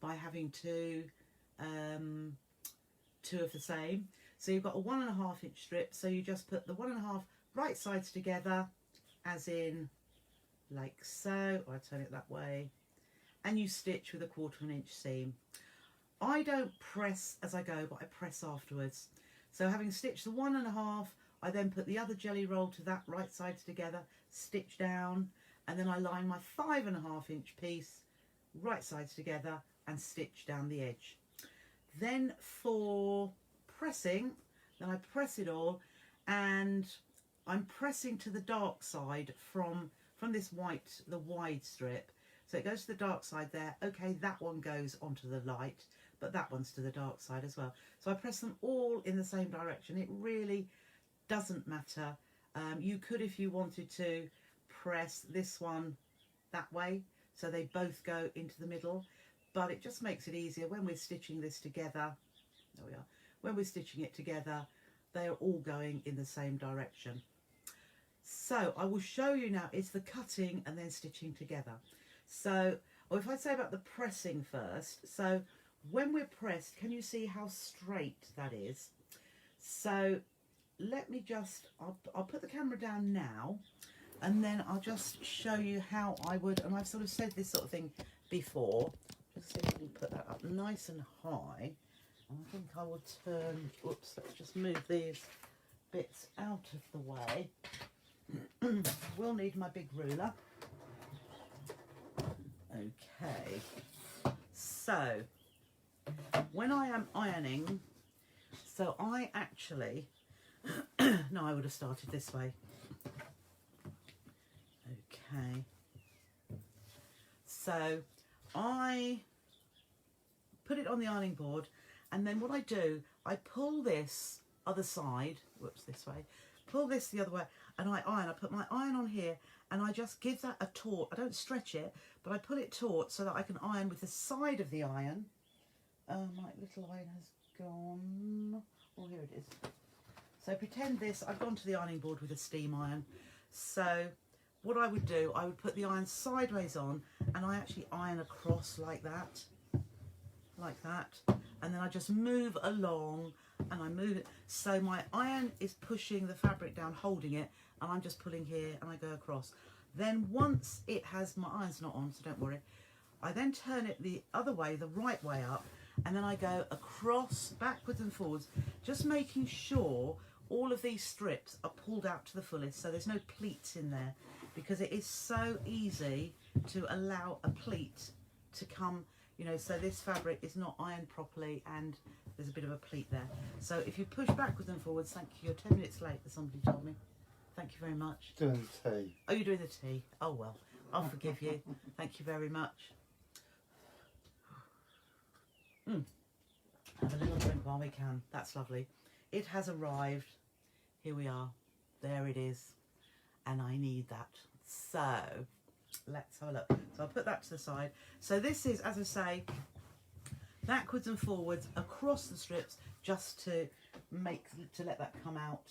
by having two of the same. So you've got a 1.5 inch strip, so you just put the 1.5 right sides together, as in like so, or I turn it that way, and you stitch with a 1/4 inch seam. I don't press as I go, but I press afterwards. So having stitched the 1.5, I then put the other jelly roll to that right sides together, stitch down, and then I line my 5.5 inch piece right sides together and stitch down the edge. Then for pressing, then I press it all, and I'm pressing to the dark side from this the wide strip. So it goes to the dark side there. Okay, that one goes onto the light, but that one's to the dark side as well. So I press them all in the same direction. It really doesn't matter. You could, if you wanted to, press this one that way, so they both go into the middle, but it just makes it easier when we're stitching this together. There we are. When we're stitching it together, they are all going in the same direction. So I will show you now. It's the cutting and then stitching together. So, or if I say about the pressing first, so when we're pressed, can you see how straight that is? So let me just, I'll put the camera down now, and then I'll just show you how I would, and I've sort of said this sort of thing before. Let's see if we can put that up nice and high. And I think I will turn, oops, let's just move these bits out of the way. We'll need my big ruler. Okay, so when I am ironing, so I actually, no, I would have started this way. Okay, so I put it on the ironing board, and then what I do, I pull this other side, whoops, this way, pull this the other way, and I iron. I put my iron on here, and I just give that a taut. I don't stretch it, but I pull it taut so that I can iron with the side of the iron. My little iron has gone. Oh, here it is. So pretend this, I've gone to the ironing board with a steam iron. So what I would do, I would put the iron sideways on, and I actually iron across like that. And then I just move along, and I move it. So my iron is pushing the fabric down, holding it, and I'm just pulling here, and I go across. Then once it has, my iron's not on, so don't worry. I then turn it the other way, the right way up, and then I go across, backwards and forwards, just making sure all of these strips are pulled out to the fullest, so there's no pleats in there, because it is so easy to allow a pleat to come, you know, so this fabric is not ironed properly and there's a bit of a pleat there. So if you push backwards and forwards, thank you, you're 10 minutes late, as somebody told me. Thank you very much. Doing the tea. Oh, you're doing the tea? Oh, well, I'll forgive you. Thank you very much. Have a little drink while we can. That's lovely. It has arrived. Here we are. There it is. And I need that. So let's have a look. So I'll put that to the side. So this is, as I say, backwards and forwards across the strips, just to let that come out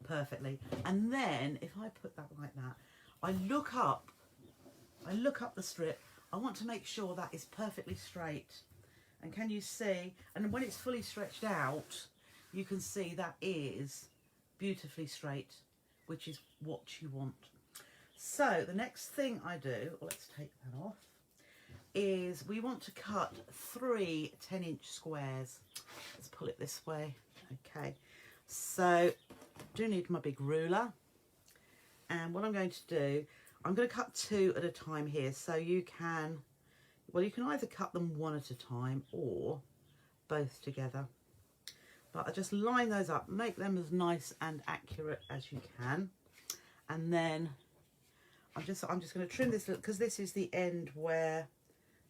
perfectly. And then if I put that like that, I look up the strip. I want to make sure that is perfectly straight. And can you see, and when it's fully stretched out, you can see that is beautifully straight, which is what you want. So the next thing I do, let's take that off, is we want to cut 3 10-inch squares. Let's pull it this way. Okay, so I do need my big ruler, and what I'm going to do, I'm going to cut 2 at a time here, so you can, well, you can either cut them 1 at a time or both together. But I just line those up, make them as nice and accurate as you can. And then I'm just going to trim this little, because this is the end where,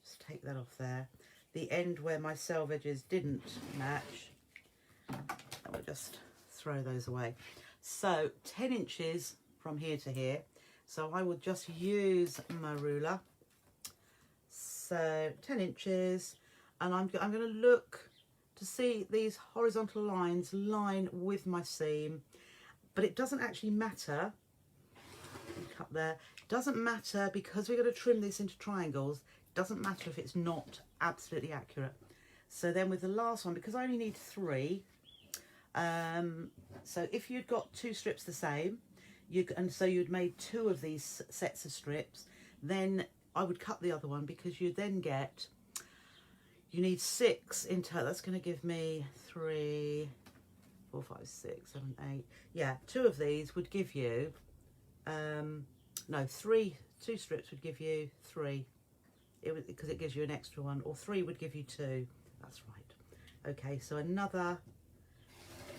just take that off there, the end where my selvages didn't match. And we'll just throw those away. So 10 inches from here to here. So I will just use my ruler. So 10 inches, and I'm going to look to see these horizontal lines line with my seam, but it doesn't actually matter. Cut there. It doesn't matter, because we're going to trim this into triangles. It doesn't matter if it's not absolutely accurate. So then with the last one, because I only need 3, so if you'd got 2 strips the same, and so you'd made 2 of these sets of strips, then I would cut the other one, because you then get, you need 6 in total. That's going to give me 3, 4, 5, 6, 7, 8. Yeah, 2 of these would give you, no, 2 strips would give you 3. Because it gives you an extra one, or 3 would give you 2. That's right. Okay, so another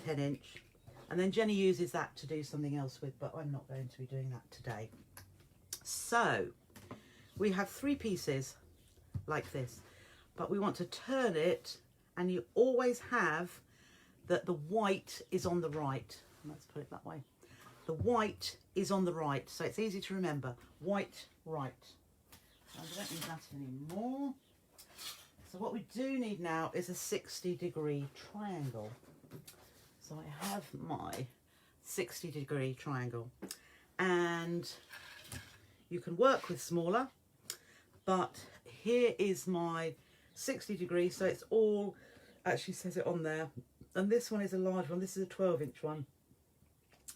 10 inch. And then Jenny uses that to do something else with, but I'm not going to be doing that today. So we have 3 pieces like this, but we want to turn it, and you always have that the white is on the right. Let's put it that way. The white is on the right, so it's easy to remember. White, right. I don't need that anymore. So what we do need now is a 60-degree triangle. So I have my 60-degree triangle, and you can work with smaller, but here is my 60 degrees, so it's all, actually says it on there, and this one is a large one. This is a 12-inch one.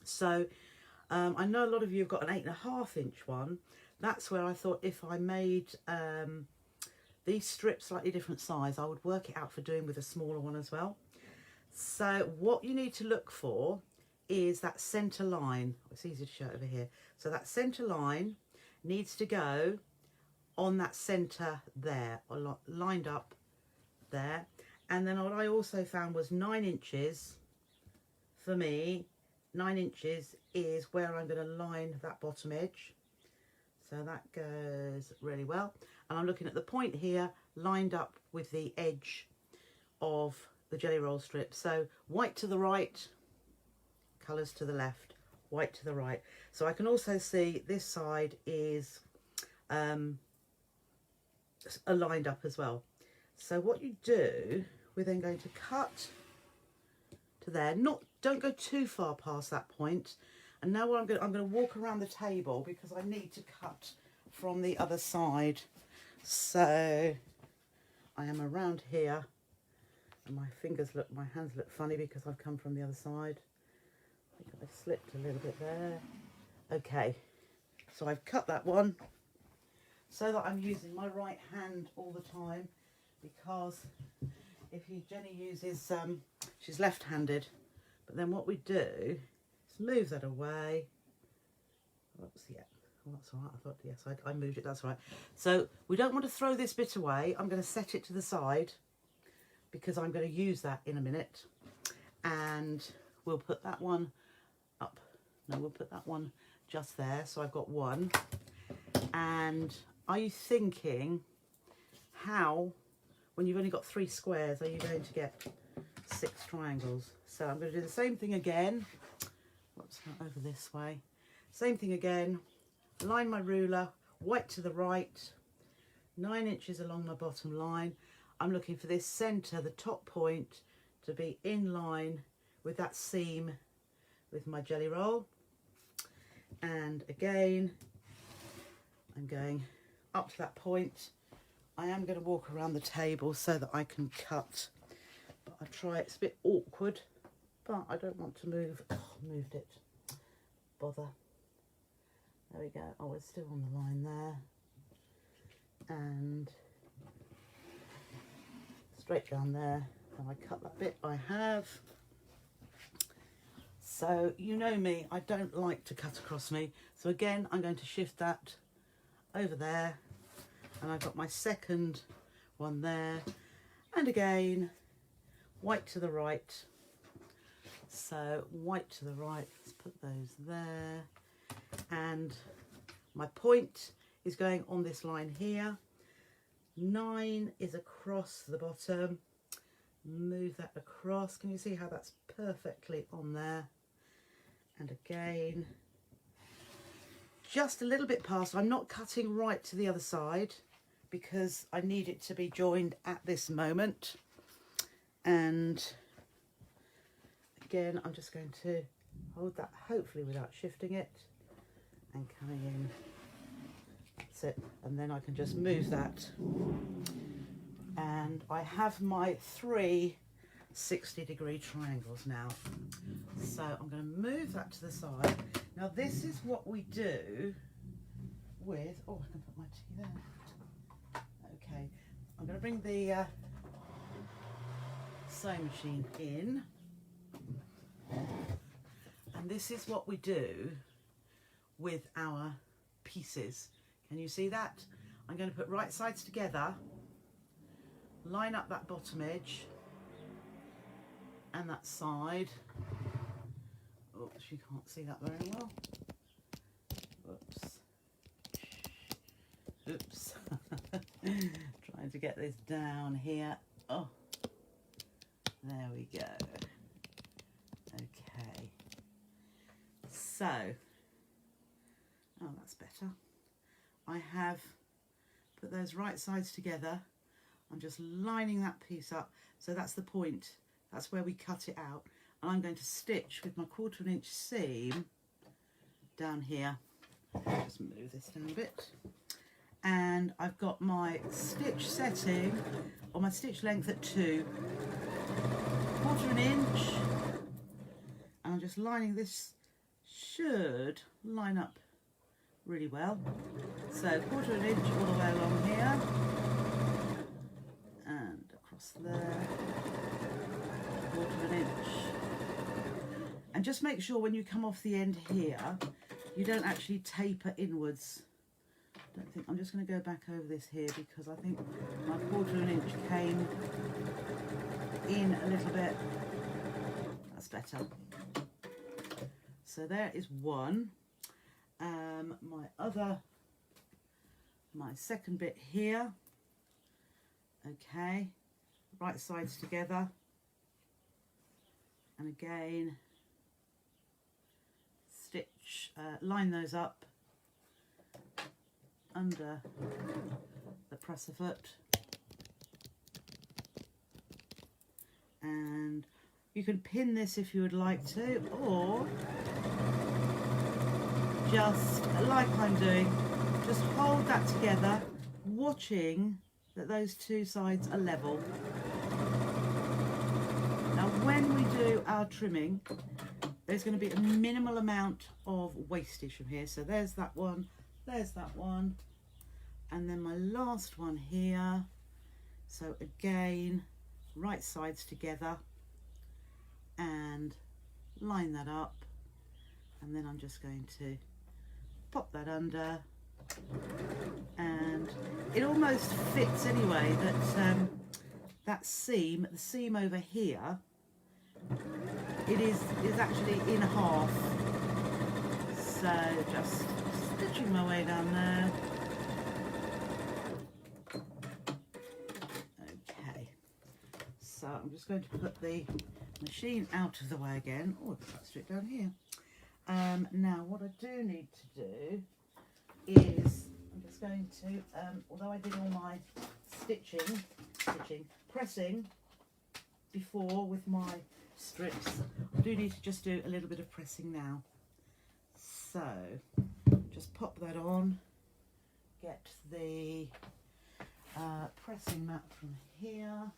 So I know a lot of you have got an 8.5-inch one. That's where I thought if I made these strips slightly different size, I would work it out for doing with a smaller one as well. So what you need to look for is that center line. It's easy to show it over here. So that center line needs to go on that center there, or lined up there. And then what I also found was 9 inches for me. 9 inches is where I'm going to line that bottom edge. So that goes really well. And I'm looking at the point here lined up with the edge of the jelly roll strip. So white to the right, colours to the left, white to the right. So I can also see this side is aligned up as well. So what you do, we're then going to cut to there. Don't go too far past that point. And now I'm going to walk around the table because I need to cut from the other side. So I am around here, and my hands look funny because I've come from the other side. I think I slipped a little bit there. Okay, so I've cut that one so that I'm using my right hand all the time, because Jenny uses, she's left-handed, but then what we do is move that away. Oops, yeah, well, that's all right. I thought, yes, I moved it, that's all right. So we don't want to throw this bit away. I'm going to set it to the side because I'm going to use that in a minute, and we'll put that one up. No, we'll put that one just there. So I've got one. And are you thinking how, when you've only got 3 squares, are you going to get 6 triangles? So I'm going to do the same thing again. Whoops, not over this way. Same thing again. Line my ruler, white to the right, 9 inches along my bottom line. I'm looking for this centre, the top point, to be in line with that seam with my jelly roll. And again, I'm going up to that point. I am going to walk around the table so that I can cut. But I try, it's a bit awkward, but I don't want to move. Oh, moved it. Bother. There we go. Oh, we're still on the line there. And straight down there. And I cut that bit I have. So you know me, I don't like to cut across me. So again, I'm going to shift that over there. And I've got my second one there. And again, white to the right. So white to the right, let's put those there. And my point is going on this line here. 9 is across the bottom. Move that across. Can you see how that's perfectly on there? And again, just a little bit past. I'm not cutting right to the other side because I need it to be joined at this moment. And again, I'm just going to hold that, hopefully without shifting it, and coming in. That's it. And then I can just move that. And I have my 3 60-degree triangles now. So I'm going to move that to the side. Now this is what we do with, oh, I can put my tea there. Okay, I'm going to bring the sewing machine in. And this is what we do with our pieces. Can you see that? I'm going to put right sides together, line up that bottom edge and that side. Oops, you can't see that very well. Oops. Oops. Trying to get this down here. Oh, there we go. Okay. So, oh, that's better. I have put those right sides together. I'm just lining that piece up. So that's the point. That's where we cut it out. And I'm going to stitch with my 1/4 inch seam down here. Just move this down a bit. And I've got my stitch setting, or my stitch length at 2, 1/4 inch. And I'm just lining this, should line up really well. So 1/4 inch all the way along here. And across there. 1/4 inch. And just make sure when you come off the end here, you don't actually taper inwards. Don't think, I'm just going to go back over this here because I think my 1/4 inch came in a little bit. That's better. So there is one. My second bit here. Okay, right sides together. And again, stitch, line those up under the presser foot, and you can pin this if you would like to, or just like I'm doing, just hold that together, watching that those two sides are level. Now when we do our trimming, there's going to be a minimal amount of wastage from here. So there's that one, and then my last one here. So again, right sides together and line that up, and then I'm just going to pop that under, and it almost fits anyway, that that seam, the seam over here, it is actually in half. So just stitching my way down there. Okay, so I'm just going to put the machine out of the way again. Oh, I've got straight down here. Now what I do need to do is, I'm just going to, although I did all my pressing before with my strips, I do need to just do a little bit of pressing now. So just pop that on, get the pressing mat from here.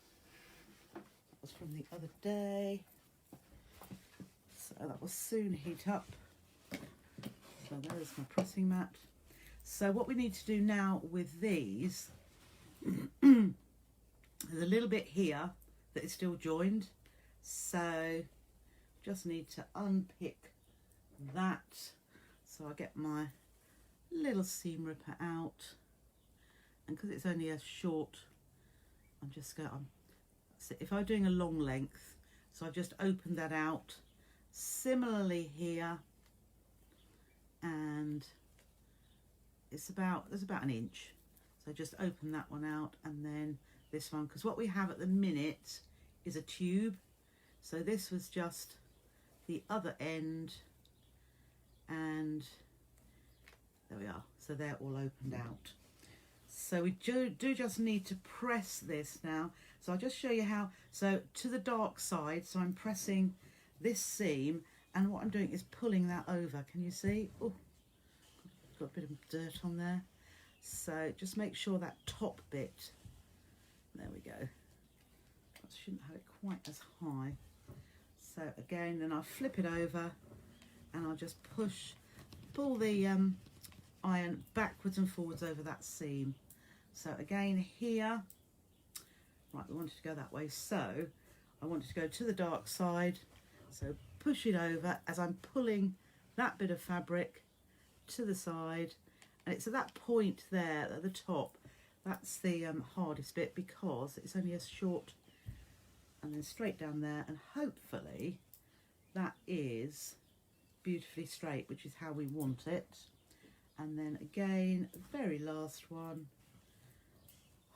That was from the other day, so that will soon heat up. So there's my pressing mat. So what we need to do now with these, there's a little bit here that is still joined, so just need to unpick that. So I get my little seam ripper out, and because it's only a short, I'm just going, if I'm doing a long length, so I've just opened that out. Similarly here, and there's about an inch, so just open that one out, and then this one, because what we have at the minute is a tube, so this was just the other end, and there we are, so they're all opened out. So we do just need to press this now. So I'll just show you how. So to the dark side, so I'm pressing this seam, and what I'm doing is pulling that over. Can you see? Oh, got a bit of dirt on there. So just make sure that top bit, there we go. I shouldn't have it quite as high. So again, then I'll flip it over, and I'll just pull the iron backwards and forwards over that seam. So again here, right, we wanted to go that way, so I wanted to go to the dark side, so push it over as I'm pulling that bit of fabric to the side, and it's at that point there at the top, that's the hardest bit, because it's only a short, and then straight down there, and hopefully that is beautifully straight, which is how we want it. And then again, very last one,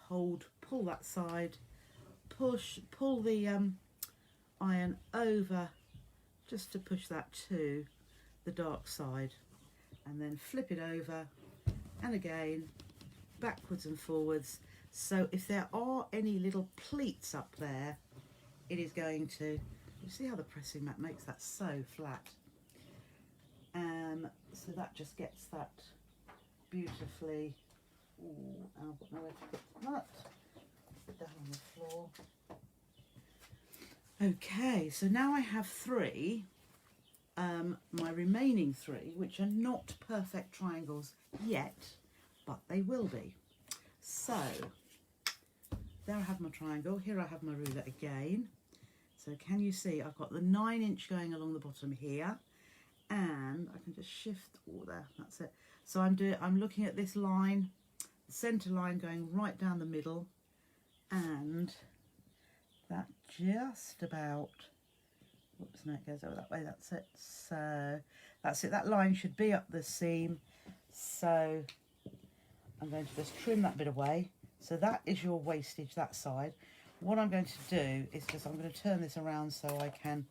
pull that side, pull the iron over just to push that to the dark side, and then flip it over, and again backwards and forwards. So if there are any little pleats up there, it is going to, you see how the pressing mat makes that so flat, so that just gets that beautifully. Ooh, I've got nowhere to put that. Put it down on the floor. Okay, so now I have three, my remaining three, which are not perfect triangles yet, but they will be. So there I have my triangle. Here I have my ruler again. So can you see I've got the 9-inch going along the bottom here, and I can just shift all there. That's it. So I'm looking at this line, the centre line going right down the middle, and that just about, whoops, no, it goes over that way, that's it. So that's it, that line should be up the seam. So I'm going to just trim that bit away. So that is your wastage, that side. What I'm going to do is I'm going to turn this around so I can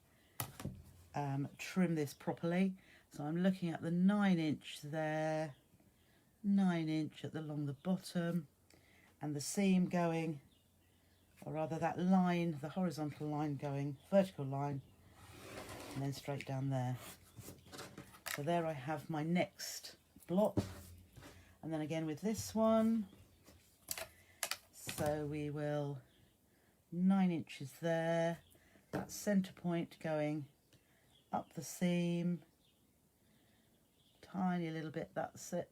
trim this properly. So I'm looking at the 9" there, 9" along the bottom, and the seam going, or rather that line, the horizontal line going, vertical line, and then straight down there. So there I have my next block. And then again with this one, so we will 9" there, that centre point going up the seam, tiny little bit, that's it.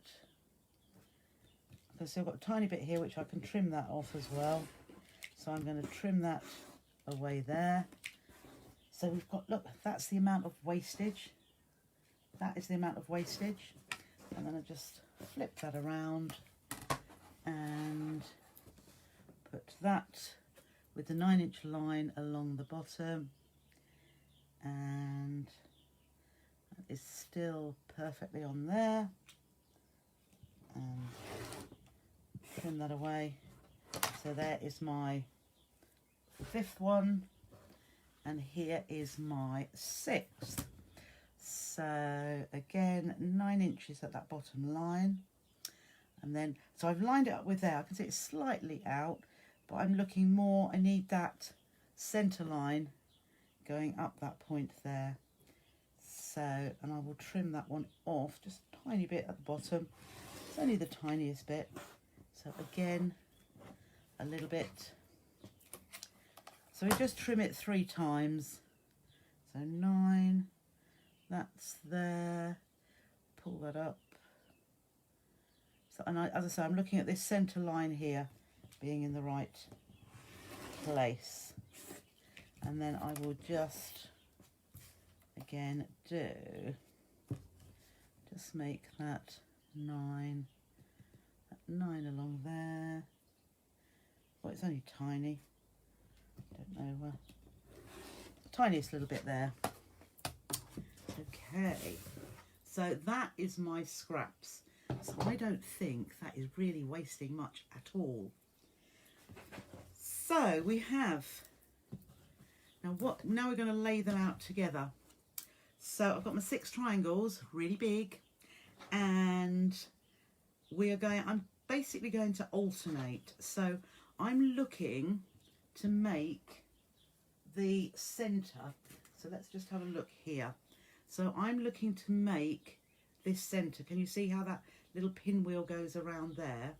Okay, so I've got a tiny bit here which I can trim that off as well. So I'm going to trim that away there. So we've got, look, that's the amount of wastage. That is the amount of wastage. And then I just flip that around and put that with the 9" line along the bottom, and that is still perfectly on there, and trim that away. So there is my 5th one, and here is my 6th. So again, 9" at that bottom line, and then so I've lined it up with there. I can see it's slightly out, but I'm looking more, I need that centre line going up that point there. So, and I will trim that one off, just a tiny bit at the bottom. It's only the tiniest bit. So again, a little bit. So we just trim it 3 times. So 9, that's there, pull that up. So, and as I say, I'm looking at this centre line here being in the right place, and then I will just again just make that 9 along there. Well, it's only tiny, don't know, tiniest little bit there. Okay, so that is my scraps. So I don't think that is really wasting much at all. So we have, now we're going to lay them out together. So I've got my 6 triangles, really big, and I'm basically going to alternate. So I'm looking to make the centre. So let's just have a look here. So I'm looking to make this centre. Can you see how that little pinwheel goes around there?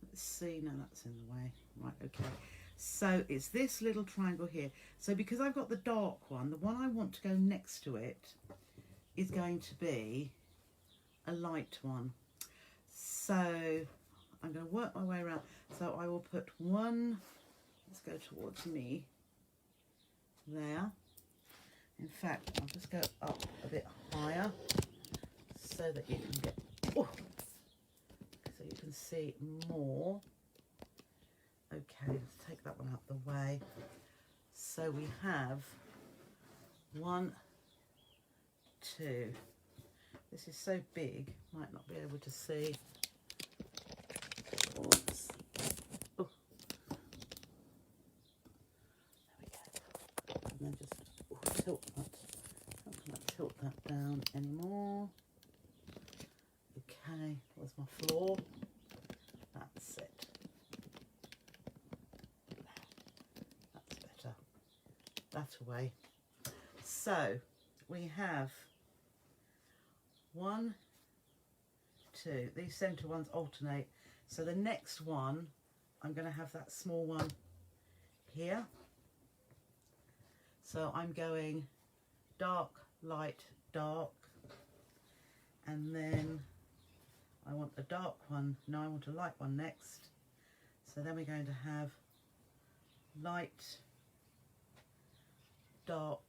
Let's see, no, that's in the way. Right, okay. So it's this little triangle here. So because I've got the dark one, the one I want to go next to it is going to be a light one. So I'm going to work my way around. So I will put one, let's go towards me, there. In fact, I'll just go up a bit higher so that you can get, so you can see more. Okay, let's take that one out the way. So we have 1, 2. This is so big, might not be able to see. Oops. Oh. There we go. And then just tilt that. How can I tilt that down anymore? Okay, where's my floor? That's it. That's better. That away. So we have 1, 2. These centre ones alternate. So the next one, I'm going to have that small one here. So I'm going dark, light, dark, and then I want a dark one. No, I want a light one next. So then we're going to have light, dark,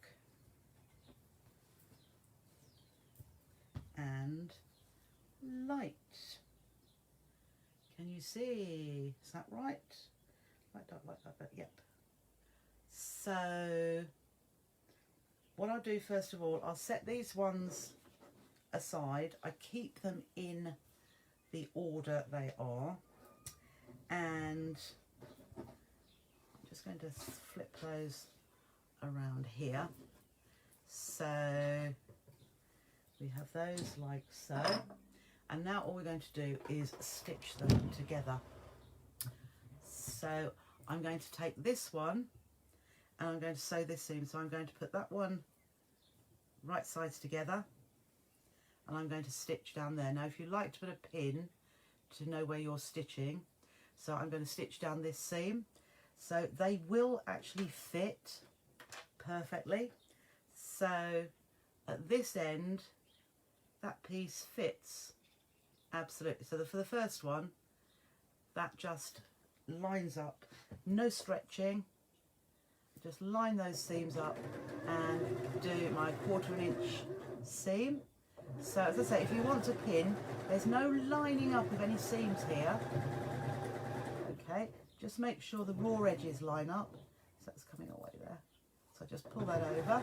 and light. Can you see? Is that right? Light, dark, light, dark, yep. So what I'll do first of all, I'll set these ones aside. I keep them in the order they are, and I'm just going to flip those around here So we have those like so. And now all we're going to do is stitch them together. So I'm going to take this one and I'm going to sew this seam. So I'm going to put that one right sides together and I'm going to stitch down there. Now if you like to put a pin to know where you're stitching, so I'm going to stitch down this seam. So they will actually fit perfectly. So at this end, that piece fits absolutely. So for the first one, that just lines up, no stretching, just line those seams up and do my 1/4 inch seam. So as I say, if you want to pin, there's no lining up of any seams here. Okay, just make sure the raw edges line up. So that's coming away there. So just pull that over.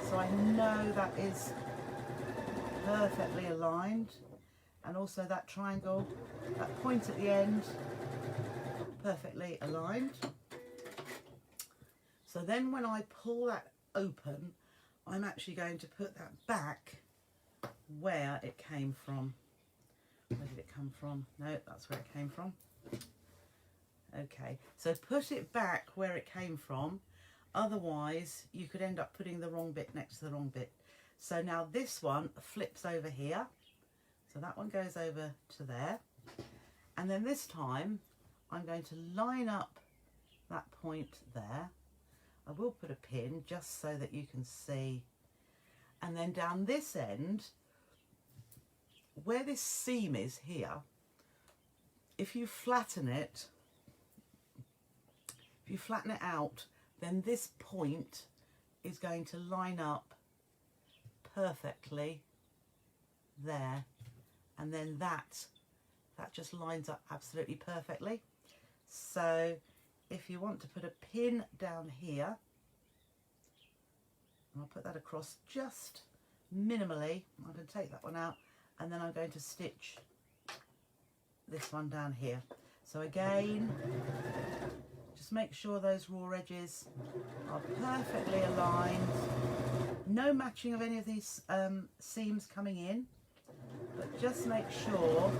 So I know that is perfectly aligned. And also that triangle, that point at the end, perfectly aligned. So then when I pull that open, I'm actually going to put that back where it came from. Where did it come from? No, that's where it came from. Okay, so put it back where it came from, otherwise you could end up putting the wrong bit next to the wrong bit. So now this one flips over here, so that one goes over to there, and then this time I'm going to line up that point there. I will put a pin just so that you can see, and then down this end where this seam is here, if you flatten it, out, then this point is going to line up perfectly there, and then that just lines up absolutely perfectly. So if you want to put a pin down here, I'll put that across just minimally. I'm going to take that one out and then I'm going to stitch this one down here. So again, just make sure those raw edges are perfectly aligned. No matching of any of these seams coming in, but just make sure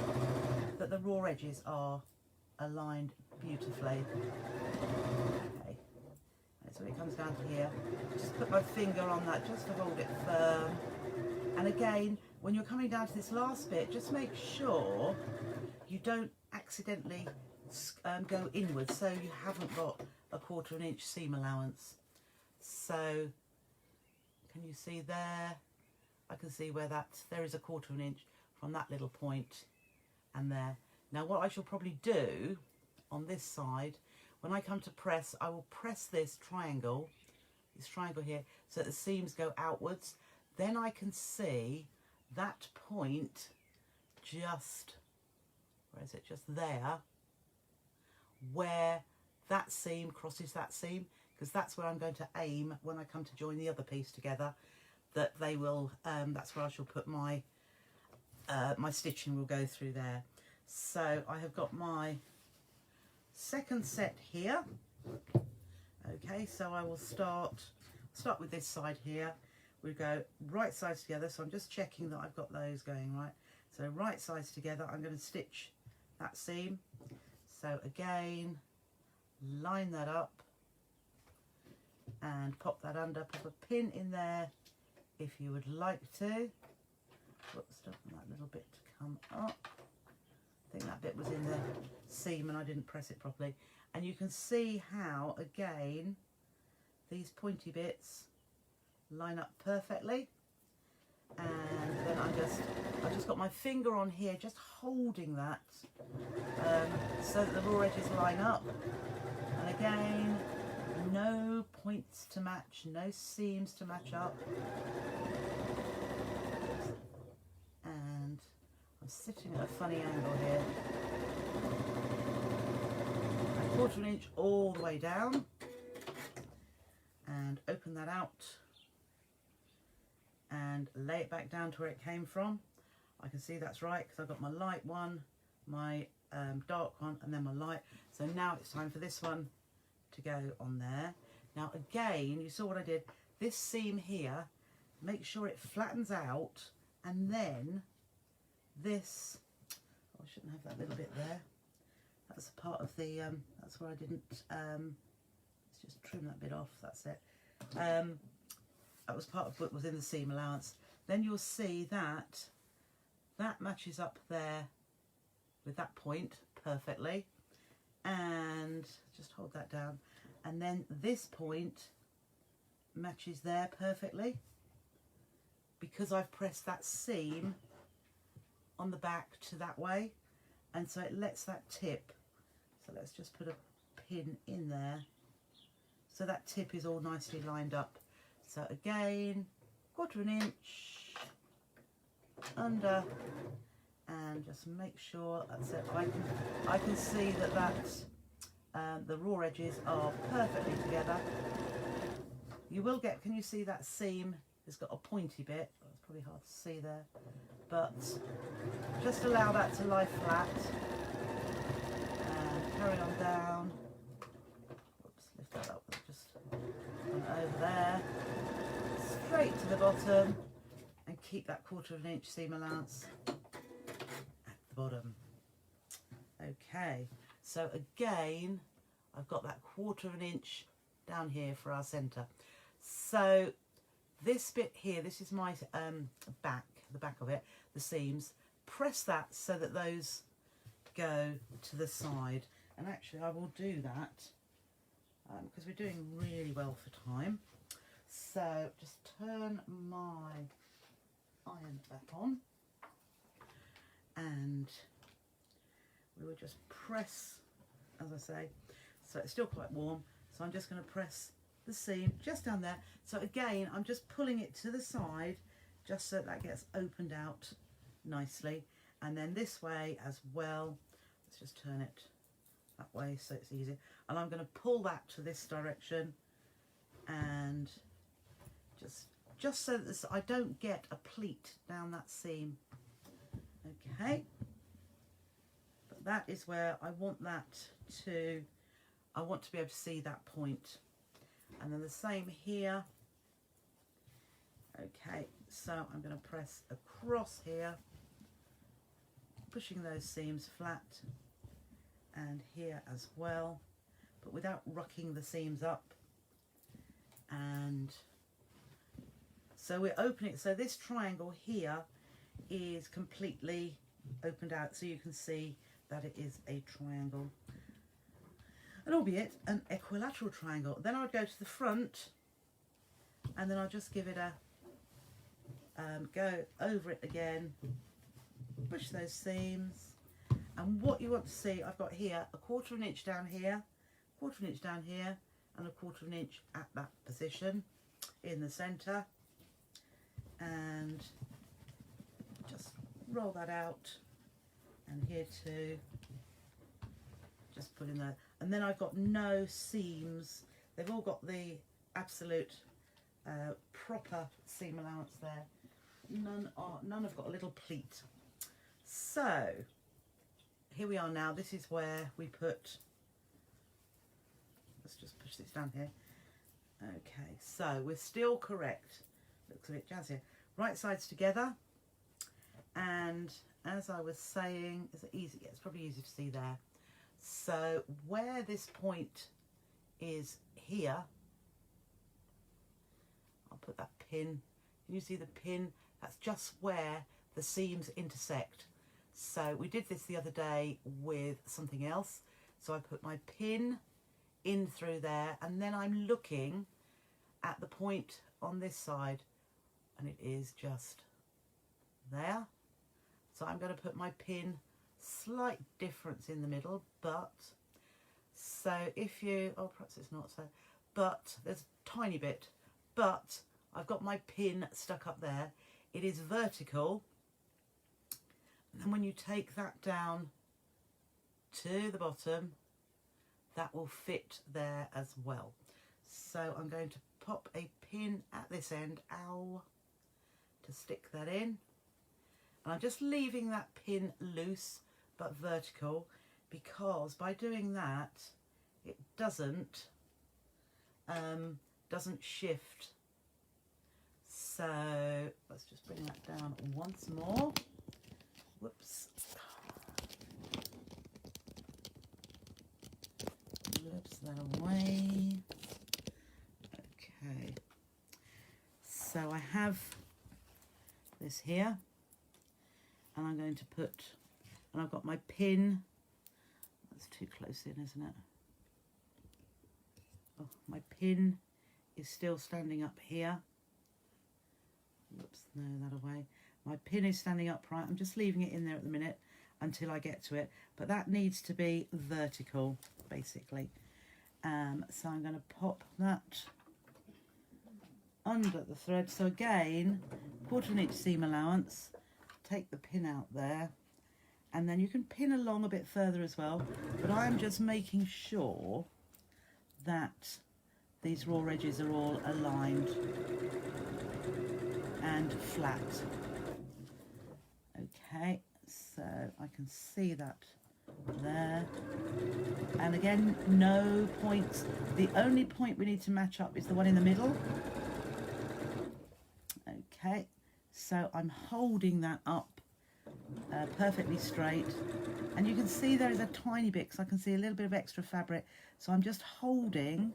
that the raw edges are aligned beautifully. Okay, so it comes down to here. Just put my finger on that just to hold it firm. And again, when you're coming down to this last bit, just make sure you don't accidentally go inwards, so you haven't got a 1/4 inch seam allowance. So can you see there? I can see where there is a 1/4 inch from that little point and there. Now what I shall probably do on this side, when I come to press, I will press this triangle here, so that the seams go outwards. Then I can see that point just, where is it, just there, where that seam crosses that seam, because that's where I'm going to aim when I come to join the other piece together, that they will, that's where I shall put my, my stitching will go through there. So I have got my second set here. Okay, so I will start with this side here. We go right sides together, so I'm just checking that I've got those going right. So right sides together, I'm going to stitch that seam. So again, line that up and pop that under, pop a pin in there if you would like to. Whoops, don't want that little bit to come up. I think that bit was in the seam and I didn't press it properly. And you can see how, again, these pointy bits line up perfectly. And then I've just got my finger on here, just holding that, so that the raw edges line up. And again, no points to match, no seams to match up. And I'm sitting at a funny angle here. 1/4 inch all the way down, and open that out and lay it back down to where it came from. I can see that's right because I've got my light one, my dark one, and then my light. So now it's time for this one to go on there. Now again, you saw what I did. this seam here, make sure it flattens out, and then this, oh, I shouldn't have that little bit there. That's a part of the, that's where I didn't, let's just trim that bit off, that's it. That was part of what was in the seam allowance. Then you'll see that that matches up there with that point perfectly, and just hold that down, and then this point matches there perfectly because I've pressed that seam on the back to that way, and so it lets that tip. So let's just put a pin in there so that tip is all nicely lined up. So again, 1/4 inch under, and just make sure that's it. I can see that the raw edges are perfectly together. You will get, can you see that seam has got a pointy bit? It's probably hard to see there, but just allow that to lie flat and carry on down. Oops, lift that up, just over there, straight to the bottom, and keep that 1/4 inch seam allowance at the bottom. Okay, so again, I've got that 1/4 inch down here for our centre. So this bit here, this is my back, the back of it, the seams. Press that so that those go to the side. And actually I will do that because we're doing really well for time. So just turn my iron back on, and we will just press, as I say, so it's still quite warm, so I'm just going to press the seam just down there. So again, I'm just pulling it to the side just so that gets opened out nicely, and then this way as well. Let's just turn it that way so it's easy, and I'm going to pull that to this direction, and just so that I don't get a pleat down that seam. Okay, but that is where I want that to, I want to be able to see that point. And then the same here. Okay, so I'm going to press across here, pushing those seams flat, and here as well, but without rucking the seams up. And so we're opening, so this triangle here is completely opened out, so you can see that it is a triangle, and albeit an equilateral triangle. Then I would go to the front, and then I'll just give it a go over it again, push those seams, and what you want to see, I've got here a 1/4 inch down here, 1/4 inch down here, and a 1/4 inch at that position in the centre, and just roll that out, and here too, just put in there. And then I've got no seams, they've all got the absolute proper seam allowance there. None have got a little pleat. So here we are now. This is where we put, let's just push this down here. Okay, so we're still correct. Looks a bit jazzy. Right sides together, and as I was saying, is it easy? Yeah, it's probably easy to see there. So where this point is here, I'll put that pin. Can you see the pin? That's just where the seams intersect. So we did this the other day with something else. So I put my pin in through there, and then I'm looking at the point on this side, and it is just there. So I'm going to put my pin, slight difference in the middle, but so if you, oh, perhaps it's not so, but there's a tiny bit, but I've got my pin stuck up there. It is vertical, and when you take that down to the bottom, that will fit there as well. So I'm going to pop a pin at this end, ow, to stick that in, and I'm just leaving that pin loose but vertical, because by doing that it doesn't shift So let's just bring that down once more. Whoops. Whoops that away. Okay. So I have this here, and I'm going to put, and I've got my pin. That's too close in, isn't it? Oh, my pin is still standing up here. Whoops, no, that away. My pin is standing upright. I'm just leaving it in there at the minute until I get to it, but that needs to be vertical, basically. So I'm going to pop that under the thread. So again, 1/4 inch seam allowance, take the pin out there, and then you can pin along a bit further as well, but I'm just making sure that these raw edges are all aligned and flat. Okay, so I can see that there, and again, no points. The only point we need to match up is the one in the middle. Okay, so I'm holding that up perfectly straight, and you can see there is a tiny bit, because I can see a little bit of extra fabric, so I'm just holding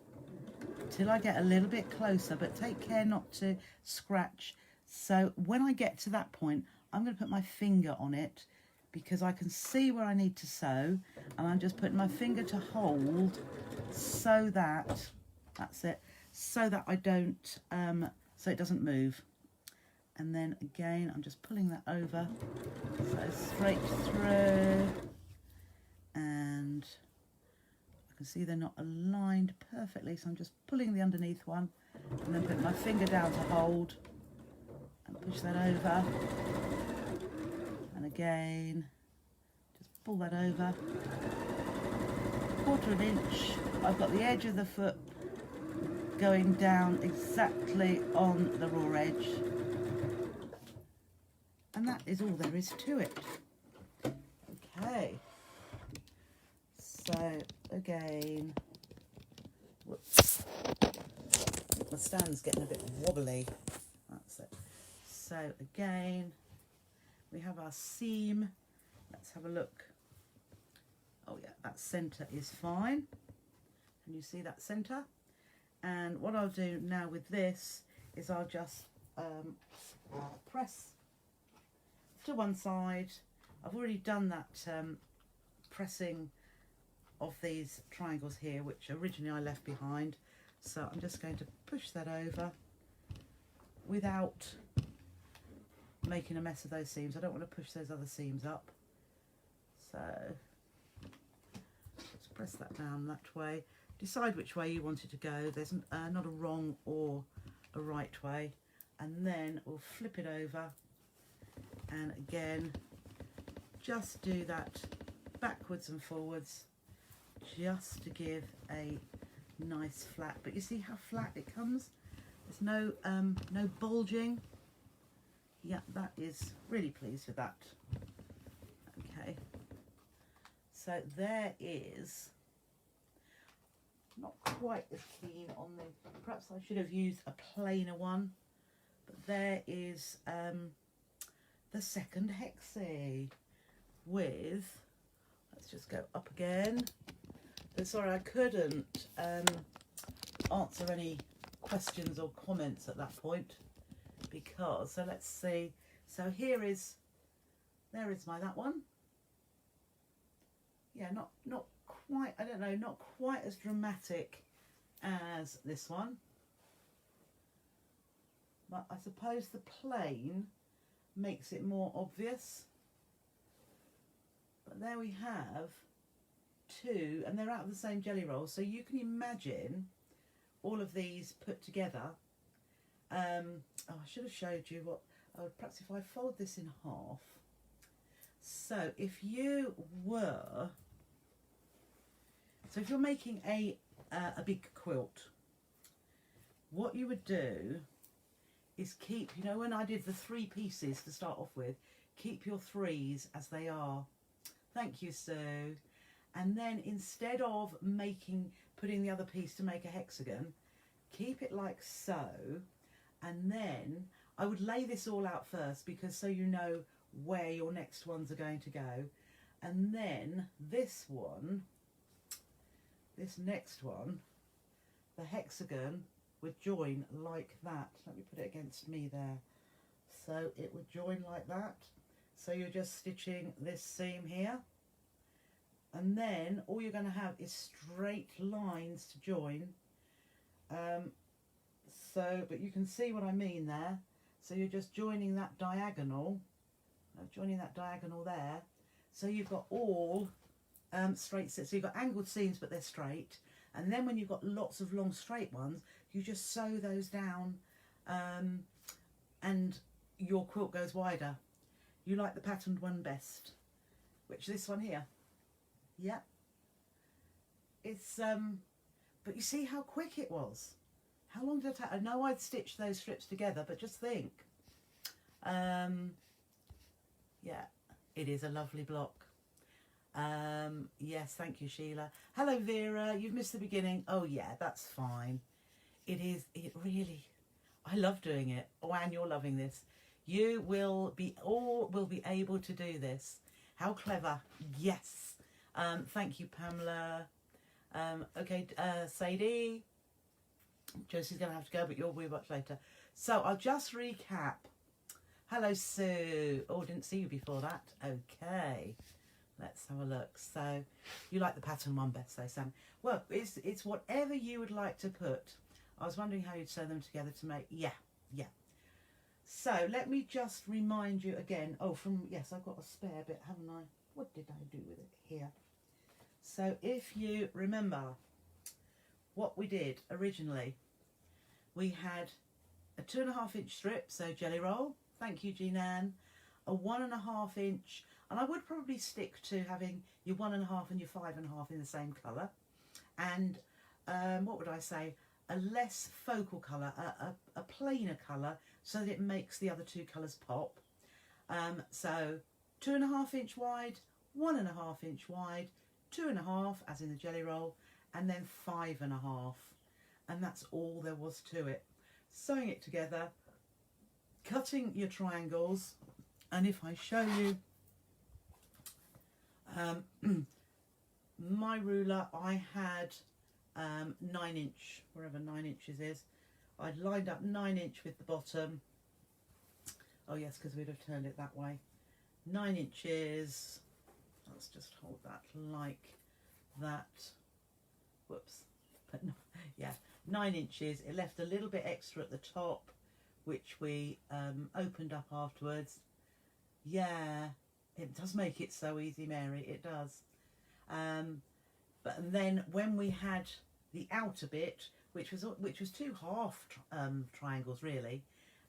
till I get a little bit closer, but take care not to scratch. So when I get to that point, I'm going to put my finger on it, because I can see where I need to sew, and I'm just putting my finger to hold so that, that's it, so that I don't, so it doesn't move. And then again, I'm just pulling that over, so straight through, and I can see they're not aligned perfectly, so I'm just pulling the underneath one, and then putting my finger down to hold, and push that over, and again, just pull that over, 1/4 inch, I've got the edge of the foot going down exactly on the raw edge. And that is all there is to it. Okay. So again, whoops, the stand's getting a bit wobbly. That's it. So again, we have our seam. Let's have a look. Oh yeah, that centre is fine. Can you see that centre? And what I'll do now with this is I'll just press to one side. I've already done that pressing of these triangles here, which originally I left behind, so I'm just going to push that over without making a mess of those seams. I don't want to push those other seams up, so let's press that down that way. Decide which way you want it to go. There's not a wrong or a right way, and then we'll flip it over. And again, just do that backwards and forwards, just to give a nice flat. But you see how flat it comes? There's no bulging. Yeah, that is really pleased with that. Okay, so there is, not quite as keen on the, perhaps I should have used a plainer one, but there is the second hexie with, let's just go up again. But sorry, I couldn't answer any questions or comments at that point, because, so let's see, so there is that one. Yeah, not quite, I don't know, not quite as dramatic as this one, but I suppose the plain makes it more obvious. But there we have two, and they're out of the same jelly roll, so you can imagine all of these put together. Oh, I should have showed you what, perhaps if I fold this in half. So if you were, so if you're making a big quilt, what you would do is keep, you know, when I did the 3 pieces to start off with, keep your 3s as they are. Thank you, Sue. And then instead of putting the other piece to make a hexagon, keep it like so, and then I would lay this all out first, because so you know where your next ones are going to go. And then this one, this next one, the hexagon would join like that. Let me put it against me there. So it would join like that. So you're just stitching this seam here. And then all you're going to have is straight lines to join. But you can see what I mean there. So you're just joining that diagonal, there. So you've got all straight, so you've got angled seams, but they're straight. And then when you've got lots of long straight ones, you just sew those down, and your quilt goes wider. You like the patterned one best, which this one here. Yeah. It's but you see how quick it was. How long did it take? I know I'd stitched those strips together, but just think. Yeah, it is a lovely block. Yes, thank you, Sheila. Hello, Vera. You've missed the beginning. Oh, yeah, that's fine. It really, I love doing it. Oh, and you're loving this. You will be able to do this. How clever. Yes. Thank you, Pamela. Okay, Sadie. Josie's going to have to go, but you'll be much later. So I'll just recap. Hello, Sue. Oh, didn't see you before that. Okay. Let's have a look. So you like the pattern one best, though, Sam? Well, it's whatever you would like to put. I was wondering how you'd sew them together to make... Yeah. So let me just remind you again. Oh, yes, I've got a spare bit, haven't I? What did I do with it? Here. So if you remember what we did originally, we had a 2.5 inch strip, so jelly roll. Thank you, Jean-Anne. A 1.5 inch, and I would probably stick to having your 1.5 and your 5.5 in the same colour. And what would I say? A less focal colour, a plainer colour, so that it makes the other two colours pop. So 2.5 inch wide, 1.5 inch wide, 2.5 as in the jelly roll, and then 5.5, and that's all there was to it. Sewing it together, cutting your triangles, and if I show you my ruler, I had 9 inch, wherever 9 inches is. I'd lined up 9 inch with the bottom. Oh yes, because we'd have turned it that way. 9 inches. Let's just hold that like that. Whoops. But no, yeah, 9 inches. It left a little bit extra at the top, which we opened up afterwards. Yeah, it does make it so easy, Mary. It does. But then when we had the outer bit, which was 2 half triangles really,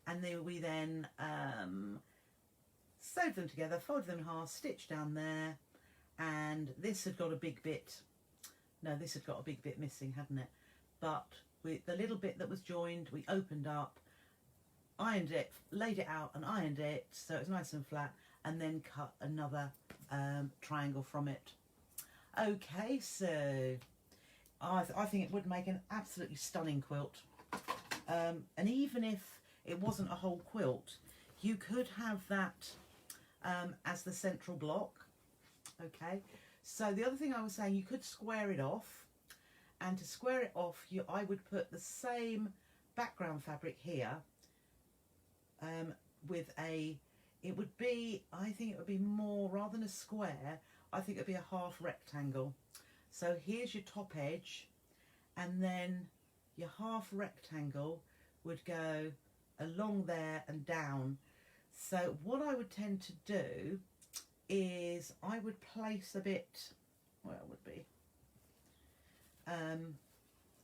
and we then sewed them together, folded them in half, stitched down there, and this had got a big bit. No, this had got a big bit missing, hadn't it? But with the little bit that was joined, we opened up, ironed it, laid it out and ironed it so it was nice and flat, and then cut another triangle from it. Okay, so I think it would make an absolutely stunning quilt. And even if it wasn't a whole quilt, you could have that as the central block. Okay, so the other thing I was saying, you could square it off, and to square it off, I would put the same background fabric here with it would be, I think it would be more, rather than a square, I think it would be a half rectangle. So here's your top edge, and then your half rectangle would go along there and down. So what I would tend to do is I would place a bit, well, it would be,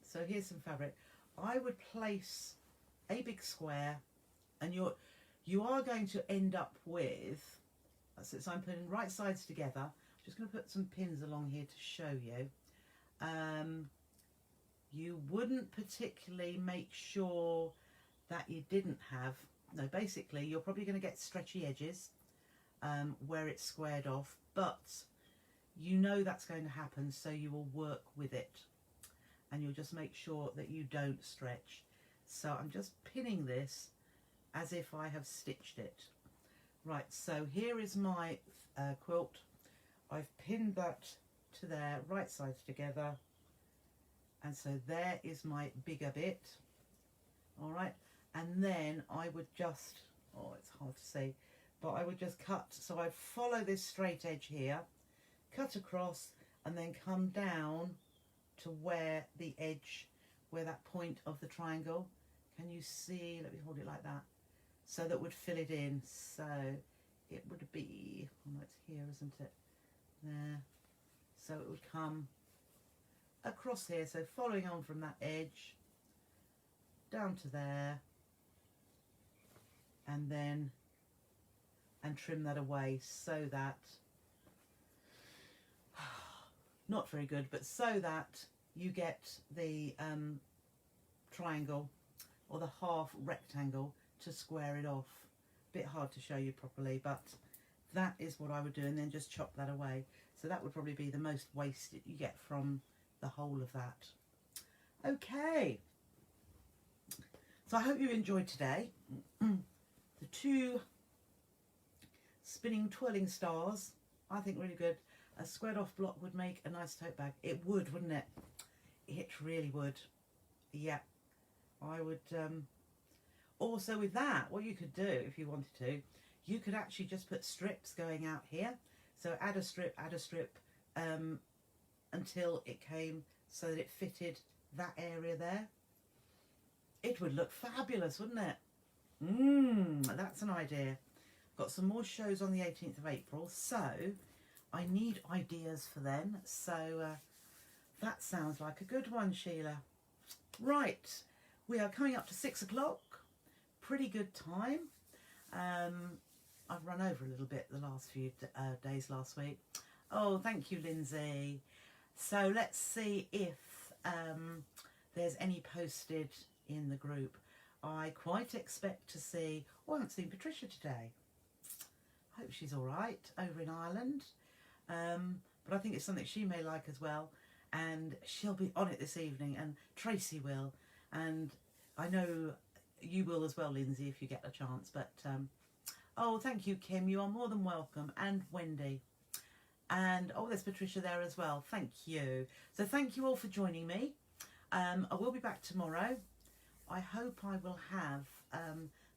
so here's some fabric. I would place a big square, and you are going to end up with, so I'm putting right sides together. I'm just going to put some pins along here to show you. You wouldn't particularly make sure that you didn't have, no, basically you're probably going to get stretchy edges where it's squared off, but you know that's going to happen, so you will work with it, and you'll just make sure that you don't stretch. So I'm just pinning this as if I have stitched it. Right, so here is my quilt. I've pinned that to there, right sides together, and so there is my bigger bit. All right, and then I would just, oh, it's hard to see, but I would just cut. So I'd follow this straight edge here, cut across, and then come down to where the edge, where that point of the triangle, can you see, let me hold it like that, so that would fill it in. So it would be, oh no, it's here, isn't it? There. So it would come across here, so following on from that edge down to there, and then trim that away so that, not very good, but so that you get the triangle or the half rectangle to square it off. Bit hard to show you properly, but that is what I would do, and then just chop that away. So that would probably be the most waste you get from the whole of that. Okay, so I hope you enjoyed today. The 2 spinning twirling stars, I think really good. A squared off block would make a nice tote bag. It would, wouldn't it? It really would. Yeah, I would. Also with that, what you could do if you wanted to, you could actually just put strips going out here. So add a strip, until it came so that it fitted that area there. It would look fabulous, wouldn't it? That's an idea. Got some more shows on the 18th of April, so I need ideas for them. So that sounds like a good one, Sheila. Right, we are coming up to 6 o'clock. Pretty good time. I've run over a little bit the last few days last week. Oh, thank you, Lindsay. So let's see if there's any posted in the group. I quite expect to see, oh, I haven't seen Patricia today. Hope she's all right over in Ireland. But I think it's something she may like as well. And she'll be on it this evening, and Tracy will. And I know you will as well, Lindsay, if you get a chance. But oh, thank you, Kim. You are more than welcome. And Wendy. And oh, there's Patricia there as well. Thank you. So thank you all for joining me. I will be back tomorrow. I hope I will have a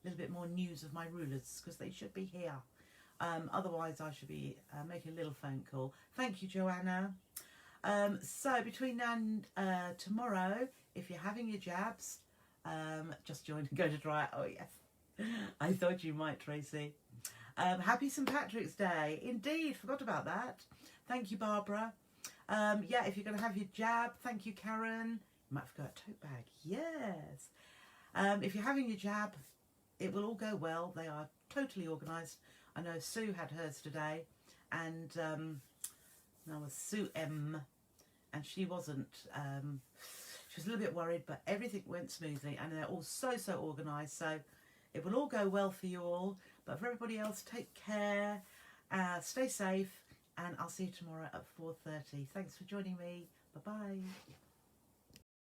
little bit more news of my rulers, because they should be here. Otherwise, I should be making a little phone call. Thank you, Joanna. So between now and tomorrow, if you're having your jabs, just join and go to try it. Oh, yes. I thought you might, Tracy. Happy St. Patrick's Day. Indeed, forgot about that. Thank you, Barbara. Yeah, if you're going to have your jab, thank you, Karen. You might have got a tote bag. Yes. If you're having your jab, it will all go well. They are totally organised. I know Sue had hers today, and that was Sue M, and she wasn't. She was a little bit worried, but everything went smoothly, and they're all so organised. So it will all go well for you all. But for everybody else, take care, stay safe, and I'll see you tomorrow at 4:30. Thanks for joining me. Bye bye.